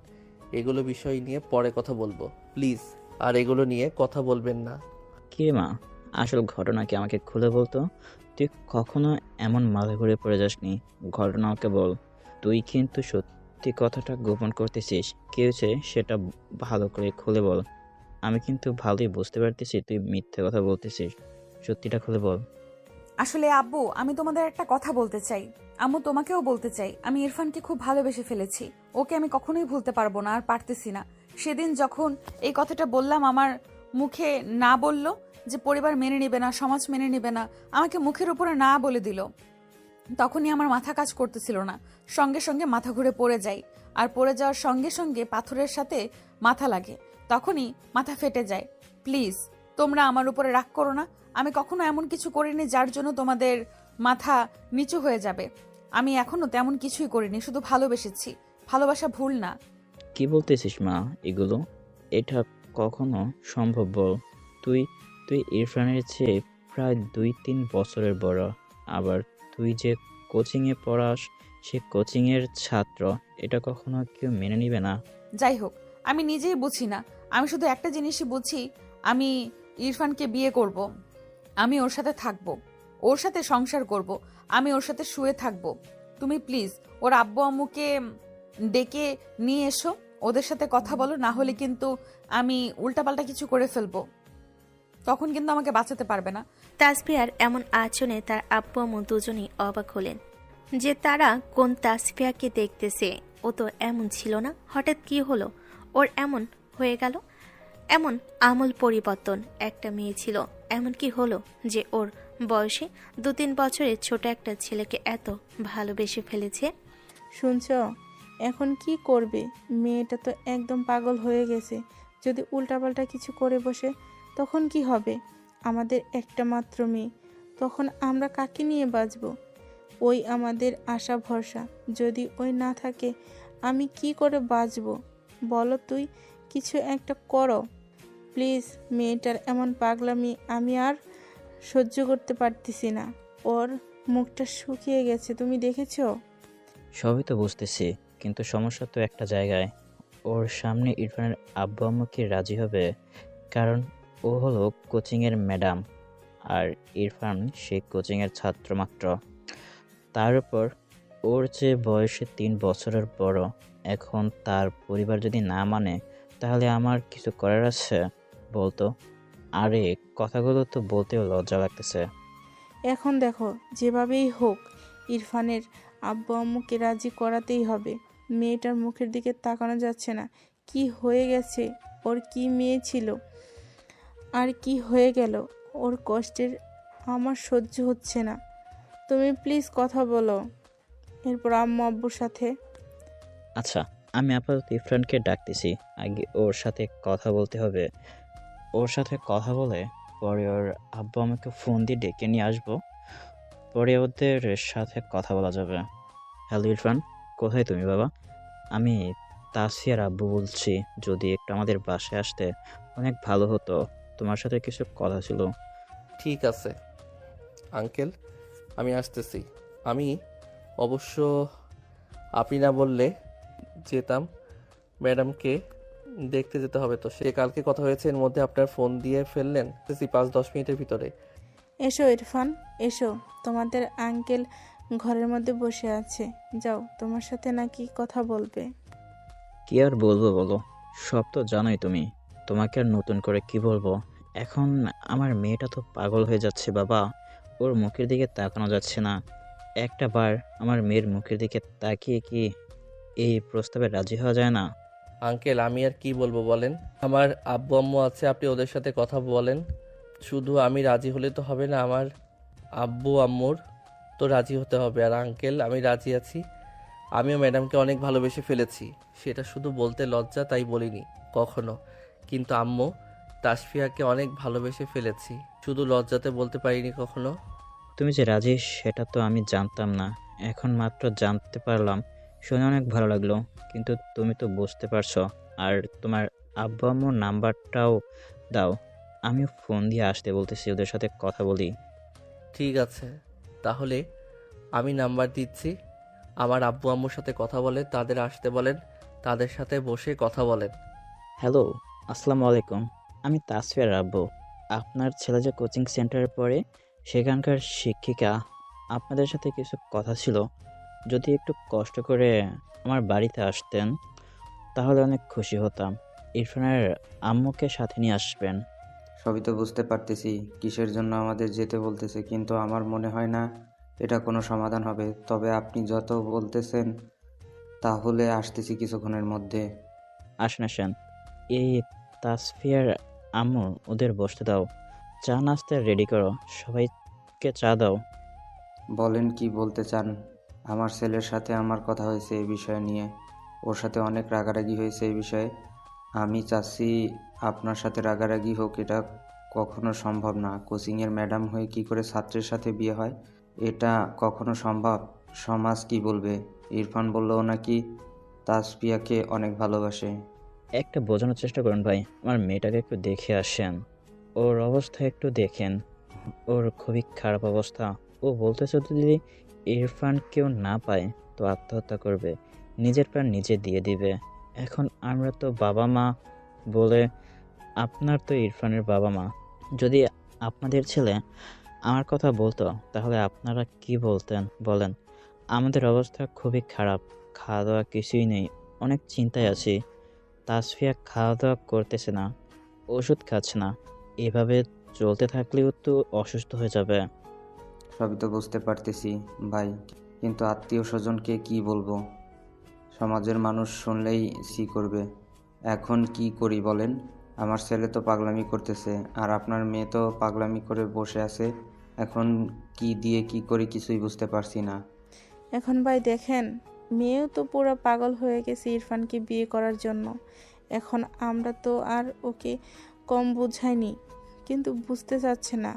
এগুলো বিষয় নিয়ে পরে কথা বলবো প্লিজ। আর এগুলো নিয়ে কথা বলবেন না।
কে মা, আসল ঘটনা কি আমাকে খুলে বলতো? তুই কখনো এমন মাথা ঘুরে পড়ে যাসনি, ঘটনা ওকে বল। তুই কিন্তু সত্যি কথাটা গোপন করতেছিস, কি হয়েছে সেটা ভালো করে খুলে বল। আমি কিন্তু ভালোই বুঝতে পারতেছি তুই মিথ্যে কথা বলতেছিস, সত্যিটা খুলে বল।
আসলে আব্বু, আমি তোমাদের একটা কথা বলতে চাই। আম্মু, তোমাকেও বলতে চাই। আমি ইরফানকে খুব ভালোবেসে ফেলেছি। ওকে আমি কখনোই ভুলতে পারবো না, আর পারতেছি না। সেদিন যখন এই কথাটা বললাম, আমার মুখে না বলল যে পরিবার মেনে নেবে না, সমাজ মেনে নেবে না, আমাকে মুখের উপরে না বলে দিল। তখনই আমার মাথা কাজ করতেছিল না, সঙ্গে সঙ্গে মাথা ঘুরে পড়ে যাই। আর পড়ে যাওয়ার সঙ্গে সঙ্গে পাথরের সাথে মাথা লাগে, তখনই মাথা ফেটে যায়। প্লিজ তোমরা আমার উপরে রাগ করো না। আমি কখনো এমন কিছু করিনি যার জন্য তোমাদের মাথা নিচু হয়ে যাবে। আমি এখনো তেমন কিছুই করিনি, শুধু ভালোবেসেছি। ভালোবাসা ভুল না।
কি বলতেছিস মা এগুলো? এটা কখনো সম্ভব বল? তুই তুই ইরফানের চেয়ে প্রায় 2-3 বছরের বড়। আবার তুই যে কোচিংয়ে পড়াস, সে কোচিংয়ের ছাত্র। এটা কখনো কেউ মেনে নিবে না।
যাই হোক, আমি নিজেই বুঝি না। আমি শুধু একটা জিনিসই বুঝি, আমি ইরফানকে বিয়ে করব। আমি ওর সাথে থাকব, ওর সাথে সংসার করব, আমি ওর সাথে শুয়ে থাকব। তুমি প্লিজ ওর আব্বু আম্মুকে ডেকে নিয়ে এসো, ওদের সাথে কথা বলো, না হলে কিন্তু আমি উল্টাপাল্টা কিছু করে ফেলবো। তখন কিন্তু আমাকে বাঁচাতে পারবে না।
তাসফিয়ার এমন আচরণে তার আব্বু আম্মু দুজনেই অবাক হলেন যে তারা কোন তাসফিয়াকে দেখতেছে। ও তো এমন ছিল না, হঠাৎ কি হলো ওর এমন হয়ে গেল? এমন আমূল পরিবর্তন। একটা মেয়ে ছিল, এমন কি হলো যে ওর বয়সে 2-3 বছরের ছোট একটা ছেলেকে এত ভালোবেসে ফেলেছে?
শুনছ, এখন কি করবে? মেয়েটা তো একদম পাগল হয়ে গেছে। যদি উল্টাপাল্টা কিছু করে বসে তখন কি হবে? আমাদের একটা মাত্র মেয়ে, তখন আমরা কাকে নিয়ে বাঁচব? ওই আমাদের আশা ভরসা। যদি ওই না থাকে আমি কি করে বাঁচব? বলো, তুই কিছু একটা করো প্লিজ। মেয়েটার এমন পাগলামি আমি আর সহ্য করতে পারতেছি না। ওর মুখটা শুকিয়ে গেছে, তুমি দেখেছো?
সবই তো বুঝতেছি, কিন্তু সমস্যা তো একটা জায়গায়। ওর সামনে ইরফানের আব্বু আম্মু কি রাজি হবে? কারণ ও হলো কোচিংয়ের ম্যাডাম, আর ইরফান সে কোচিংয়ের ছাত্র মাত্র। তার উপর ওর যে বয়সে 3 বছরের বড়। এখন তার পরিবার যদি না মানে, তাহলে আমার কিছু করার আছে বলতো? আরে কথাগুলো তো বলতেও লজ্জা লাগতেছে।
এখন দেখো, যেভাবেই হোক ইরফানের আব্বু আম্মুকে রাজি করাতেই হবে। মেয়েটার মুখের দিকে তাকানো যাচ্ছে না। কি হয়ে গেছে ওর? কি মেয়ে ছিল আর কি হয়ে গেল? ওর কষ্টের আমার সহ্য হচ্ছে না। তুমি প্লিজ কথা বলো এরপর আম্মু আব্বুর সাথে।
আচ্ছা, আমি আপাতত ইরফানকে ডাকতেছি, আগে ওর সাথে কথা বলতে হবে। ওর সাথে কথা বলে পরে ওর আব্বু আমাকে ফোন দিয়ে ডেকে নিয়ে আসবো, পরে ওদের সাথে কথা বলা যাবে। হ্যালো ইরফান, কোথায় তুমি বাবা? আমি তাসফিয়ার আব্বু বলছি। যদি একটু আমাদের বাসায় আসতে অনেক ভালো হতো, তোমার সাথে কিছু কথা ছিল।
ঠিক আছে আঙ্কেল, আমি আসতেছি। আমি অবশ্য আপনি না বললে যেতাম। ম্যাডামকে দেখতে যেতে হবে, তো সে কালকে কথা হয়েছে, এর মধ্যে আপনার ফোন দিয়ে ফেললেন। 5-10 মিনিটের ভিতরে।
এসো ইরফান, এসো। তোমাদের আঙ্কেল ঘরের মধ্যে বসে আছে, যাও, তোমার সাথে নাকি কথা বলবে।
কি আর বলবো বলো, সব তো জানোই তুমি। তোমাকে আর নতুন করে কি বলবো? এখন আমার মেয়েটা তো পাগল হয়ে যাচ্ছে বাবা। ওর মুখের দিকে তাকানো যাচ্ছে না। একটা বার আমার মেয়ের মুখের দিকে তাকিয়ে কি এই প্রস্তাবে রাজি হওয়া যায় না?
আঙ্কেল আমি আর কি বলবো বলেন? আমার আব্বু আম্মু আছে, আপনি ওদের সাথে কথা বলেন। শুধু আমি রাজি হলে তো হবে না, আমার আব্বু আম্মুর তো রাজি হতে হবে। আর আঙ্কেল আমি রাজি আছি। আমিও ম্যাডামকে অনেক ভালোবেসে ফেলেছি, সেটা শুধু বলতে লজ্জা, তাই বলিনি কখনো। কিন্তু আম্মু তাসফিয়াকে অনেক ভালোবেসে ফেলেছি, শুধু লজ্জাতে বলতে পারিনি কখনো।
তুমি যে রাজি সেটা তো আমি জানতাম না, এখন মাত্র জানতে পারলাম। শুনে অনেক ভালো লাগলো, কিন্তু তুমি তো বুঝতে পারছো। আর তোমার আব্বু আম্মুর নাম্বারটাও দাও, আমি ফোন দিয়ে আসতে বলতেছি, ওদের সাথে কথা বলি।
ঠিক আছে, তাহলে আমি নাম্বার দিচ্ছি। আমার আব্বু আম্মুর সাথে কথা বলেন, তাদের আসতে বলেন, তাদের সাথে বসে কথা বলেন।
হ্যালো, আসসালামু আলাইকুম। আমি তাসফিয়ার আব্বু। আপনার ছেলে যে কোচিং সেন্টারে পড়ে, সেখানকার শিক্ষিকা। আপনাদের সাথে কিছু কথা ছিল। যদি একটু কষ্ট করে আমার বাড়িতে আসতেন তাহলে অনেক খুশি হতাম। ইরফানের আম্মুকে সাথে নিয়ে আসবেন।
সবই তো বুঝতে পারতেছি কিসের জন্য আমাদের যেতে বলতেছে, কিন্তু আমার মনে হয় না এটা কোনো সমাধান হবে। তবে আপনি যত বলতেছেন তাহলে আসতেছি কিছুক্ষণের মধ্যে।
আসেন আসেন। এই তাসফিয়ার আম্মু, ওদের বসতে দাও। চা নাস্তা রেডি করো, সবাইকে চা দাও।
বলেন কি বলতে চান? আমার ছেলের সাথে আমার কথা হয়েছে এই বিষয় নিয়ে। ওর সাথে অনেক রাগারাগি হয়েছে এই বিষয়ে। আমি চাচ্ছি আপনার সাথে রাগারাগি হোক, এটা কখনো সম্ভব না। কোচিংয়ের ম্যাডাম হয়ে কি করে ছাত্রের সাথে বিয়ে হয়? এটা কখনো সম্ভব? সমাজ কি বলবে? ইরফান বলল ও নাকি তাসফিয়াকে অনেক ভালোবাসে।
একটা বোঝানোর চেষ্টা করুন ভাই, আমার মেয়েটাকে একটু দেখে আসেন, ওর অবস্থা একটু দেখেন, ওর খুবই খারাপ অবস্থা। ও বলতেছে যদি ইরফান কেউ না পায় তো আত্মহত্যা করবে, নিজের প্রাণ নিজে দিয়ে দিবে। এখন আমরা তো বাবা মা বলে, আপনার তো ইরফানের বাবা মা, যদি আপনাদের ছেলে আমার কথা বলতো তাহলে আপনারা কি বলতেন বলেন? আমাদের অবস্থা খুবই খারাপ, খাওয়া দাওয়া কিছুই নেই, অনেক চিন্তায় আছি। তাসফিয়া খাওয়া দাওয়া করতেছে না, ওষুধ খাচ্ছে না, এভাবে চলতে থাকলেও তো অসুস্থ হয়ে যাবে।
সবই তো বুঝতে পারতেছি ভাই, কিন্তু আত্মীয় স্বজনকে কি বলবো? সমাজের মানুষ শুনলেই সি করবে। এখন কি করি বলেন? আমার ছেলে তো পাগলামি করতেছে, আর আপনার মেয়ে তো পাগলামি করে বসে আছে। এখন কি দিয়ে কি করি কিছুই বুঝতে পারছি না।
এখন ভাই দেখেন, মেয়েও তো পুরো পাগল হয়ে গেছে ইরফানকে বিয়ে করার জন্য। এখন আমরা তো আর ওকে কম বুঝাইনি, কিন্তু বুঝতে চাচ্ছে না।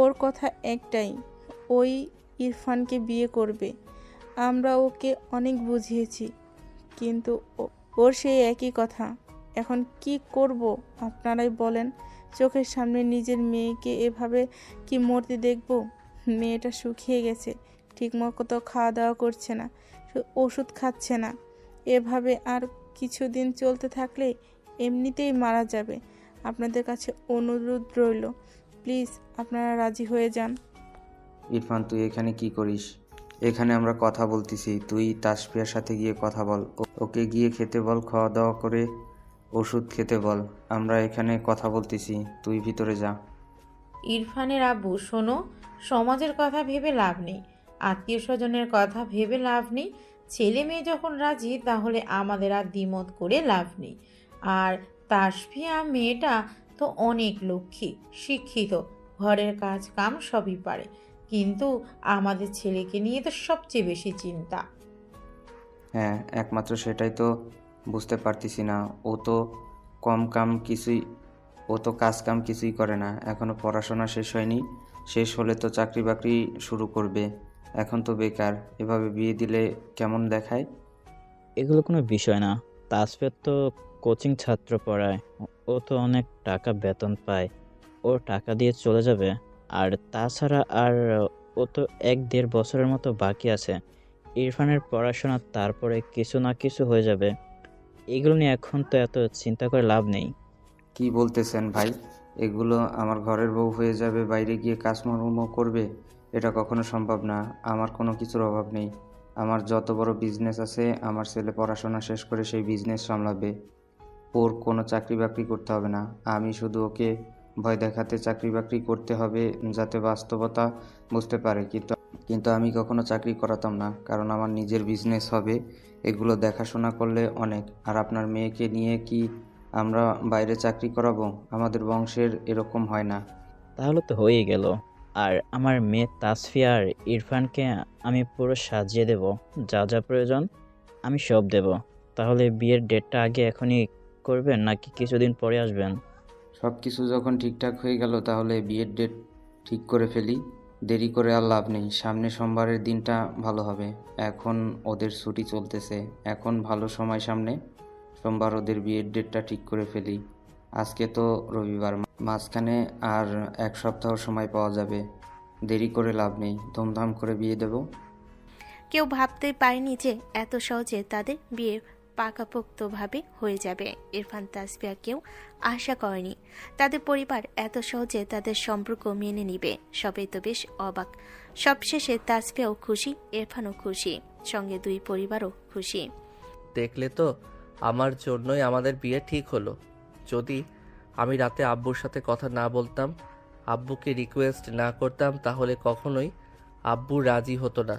ওর কথা একটাই, ওই ইরফানকে বিয়ে করবে। আমরা ওকে অনেক বুঝিয়েছি, কিন্তু ওর সেই একই কথা। এখন কি করব আপনারাই বলেন? চোখের সামনে নিজের মেয়েকে এভাবে কি মরতে দেখব? মেয়েটা শুকিয়ে গেছে, ঠিকমতো খাওয়া দাওয়া করছে না, ওষুধ খাচ্ছে না। এভাবে আর কিছুদিন চলতে থাকলে এমনিতেই মারা যাবে। আপনাদের কাছে অনুরোধ রইল, প্লিজ আপনারা রাজি হয়ে যান।
ইরফান, তুই এখানে কি করিস? এখানে আমরা কথা বলতেছি, তুই তাসফিয়ার সাথে গিয়ে কথা বল। ওকে গিয়ে খেতে বল, খাওয়া দাওয়া করে ওষুধ খেতে বল। আমরা এখানে কথা বলতেছি, তুই ভিতরে যা।
ইরফানের আব্বু, শোনো, সমাজের কথা ভেবে লাভ নেই, আত্মীয় স্বজনের কথা ভেবে লাভ নেই। ছেলে মেয়ে যখন রাজি তাহলে আমাদের আর দ্বিমত করে লাভ নেই। আর তাসফিয়া মেয়েটা তো অনেক লক্ষ্মী, শিক্ষিত, ঘরের কাজ কাম সবই পারে, কিন্তু আমাদের ছেলেকে নিয়ে তো সবচেয়ে বেশি চিন্তা।
হ্যাঁ, একমাত্র সেটাই তো বুঝতে পারতেছি না। ও তো কাজ কাম কিছুই করে না, এখনো পড়াশোনা শেষ হয়নি। শেষ হলে তো চাকরি বাকরি শুরু করবে, এখন তো বেকার। এভাবে বিয়ে দিলে কেমন দেখায়?
এগুলো কোনো বিষয় না, তাসফিয়া তো কোচিং ছাত্র পড়ায়, ও তো অনেক টাকা বেতন পায়, ও টাকা দিয়ে চলে যাবে। আর তাছাড়া আর ও তো 1-1.5 বছরের মতো বাকি আছে ইরফানের পড়াশোনা, তারপরে কিছু না কিছু হয়ে যাবে। এগুলো নিয়ে এখন তো এত চিন্তা করে লাভ নেই।
কি বলতেছেন ভাই? এগুলো আমার ঘরের বউ হয়ে যাবে, বাইরে গিয়ে কাজকর্ম করবে? এটা কখনো সম্ভব না। আমার কোনো কিছুর অভাব নেই। আমার যত বড় বিজনেস আছে, আমার ছেলে পড়াশোনা শেষ করে সেই বিজনেস সামলাবে। ওর কোনো চাকরি বাকরি করতে হবে না। আমি শুধু ওকে ভয় দেখাতে চাকরি বাকরি করতে হবে, যাতে বাস্তবতা বুঝতে পারে। কিন্তু আমি কখনো চাকরি করাতাম না, কারণ আমার নিজের বিজনেস হবে। এগুলো দেখাশোনা করলে অনেক। আর আপনার মেয়েকে নিয়ে কি আমরা বাইরে চাকরি করাবো? আমাদের বংশের এরকম হয় না।
তাহলে তো হয়েই গেল। আর আমার মেয়ে তাসফিয়া আর ইরফানকে আমি পুরো সাজিয়ে দেব, যা যা প্রয়োজন আমি সব দেব। তাহলে বিয়ের ডেটটা আগে এখনই করবেন নাকি কিছুদিন পরে আসবেন?
সব কিছু যখন ঠিকঠাক হয়ে গেল, তাহলে বিয়ের ডেট ঠিক করে ফেলি। দেরি করে আর লাভ নেই। সামনে সোমবারের দিনটা ভালো হবে। এখন ওদের ছুটি চলতেছে, এখন ভালো সময় সামনে। সোমবার ওদের বিয়ের ডেটটা ঠিক করে ফেলি। আজকে তো রবিবার, মাঝখানে আর 1 সপ্তাহ সময় পাওয়া যাবে। দেরি করে লাভ নেই, ধুমধাম করে বিয়ে দেব।
কেউ ভাবতেই পারেনি যে এত সহজে তাদের বিয়ে পাকাপোক্তভাবে হয়ে যাবে। ইরফান তাসফিয়া কেউ আশা করেনি তাদের পরিবার এত সহজে তাদের সম্পর্ক মেনে নিবে। সবাই তো বেশ অবাক। সবশেষে তাসফিয়াও খুশি, ইরফানও খুশি, সঙ্গে দুই পরিবারও খুশি।
দেখলে তো, আমার জন্যই আমাদের বিয়ে ঠিক হলো। যদি আমি রাতে আব্বুর সাথে কথা না বলতাম, আব্বুকে রিকোয়েস্ট না করতাম, তাহলে কখনোই আব্বু রাজি হতো না।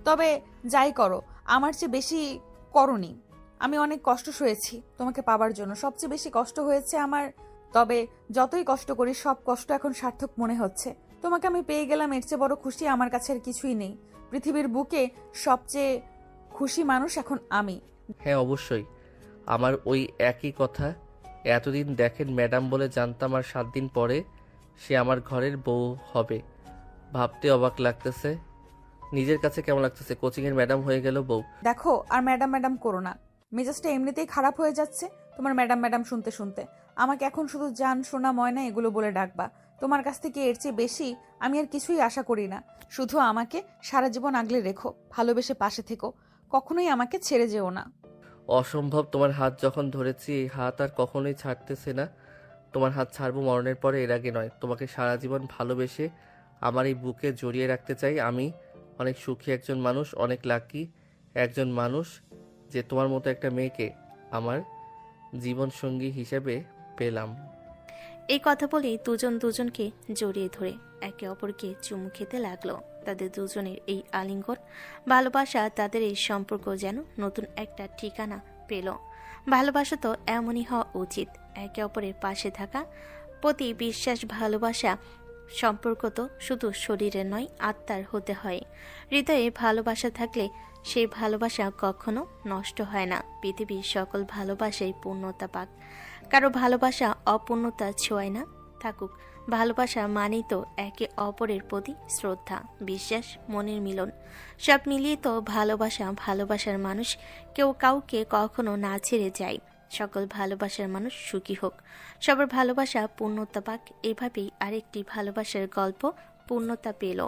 তবে যাই করো, আমার চেয়ে বেশি করনি। আমি অনেক কষ্ট সয়েছি তোমাকে পাবার জন্য, সবচেয়ে বেশি কষ্ট হয়েছে আমার। তবে যতই কষ্ট করি, সব কষ্ট এখন সার্থক মনে হচ্ছে। তোমাকে আমি পেয়ে গেলাম, এর চেয়ে বড় খুশি আমার কাছে আর কিছুই নেই। পৃথিবীর বুকে সবচেয়ে খুশি মানুষ এখন আমি।
হ্যাঁ, অবশ্যই। আমার ওই একই কথা। এতদিন দেখেন ম্যাডাম বলে জানতাম, আর 7 দিন পরে সে আমার ঘরের বউ হবে। ভাবতে অবাক লাগতেছে। নিজের কাছে কেমন লাগতেছে, কোচিংয়ের ম্যাডাম হয়ে গেল বউ।
দেখো আর ম্যাডাম ম্যাডাম করো না, মেজাজটা এমনিতেই খারাপ হয়ে যাচ্ছে তোমার ম্যাডাম ম্যাডাম শুনতে শুনতে। আমাকে এখন শুধু জান, সোনা, ময়না এগুলো বলে ডাকবা। তোমার কাছ থেকে এর চেয়ে বেশি আমি আর কিছুই আশা করি না। শুধু আমাকে সারা জীবন আগলে রেখো, ভালোবেসে পাশে থেকো, কখনোই আমাকে ছেড়ে যেও না।
অসম্ভব, তোমার হাত যখন ধরেছি এই হাত আর কখনোই ছাড়তেছে না। তোমার হাত ছাড়বো মরণের পরে, এর আগে নয়। তোমাকে সারা জীবন ভালোবেসে আমার এই বুকে জড়িয়ে রাখতে চাই। আমি অনেক সুখী একজন মানুষ, অনেক লাকি একজন মানুষ যে তোমার মতো একটা মেয়েকে আমার জীবন সঙ্গী হিসেবে পেলাম।
এই কথা বলেই দুজন দুজনকে জড়িয়ে ধরে একে অপরকে চুমু খেতে লাগলো। তাদের দুজনের এই আলিঙ্গন, ভালোবাসা, তাদের এই সম্পর্ক যেন নতুন একটা ঠিকানা পেল। ভালোবাসা তো এমনই হওয়া উচিত, একে অপরের পাশে থাকা, প্রতি বিশ্বাস, ভালোবাসা। সম্পর্ক তো শুধু শরীরের নয়, আত্মার হতে হয়। হৃদয়ে ভালোবাসা থাকলে সেই ভালোবাসা কখনো নষ্ট হয় না। পৃথিবীর সকল ভালোবাসাই পূর্ণতা পাক, কারো ভালোবাসা অপূর্ণতা ছোঁয় না। থাকুক ভালোবাসা মানেই তো একে অপরের প্রতি শ্রদ্ধা, বিশ্বাস, মনের মিলন। সব মিলিয়ে তো ভালোবাসা। ভালোবাসার মানুষ কেউ কাউকে কখনো না ছেড়ে যায়। সকল ভালোবাসার মানুষ সুখী হোক, সবার ভালোবাসা পূর্ণতা পাক। এভাবেই আরেকটি ভালোবাসার গল্প পূর্ণতা পেল।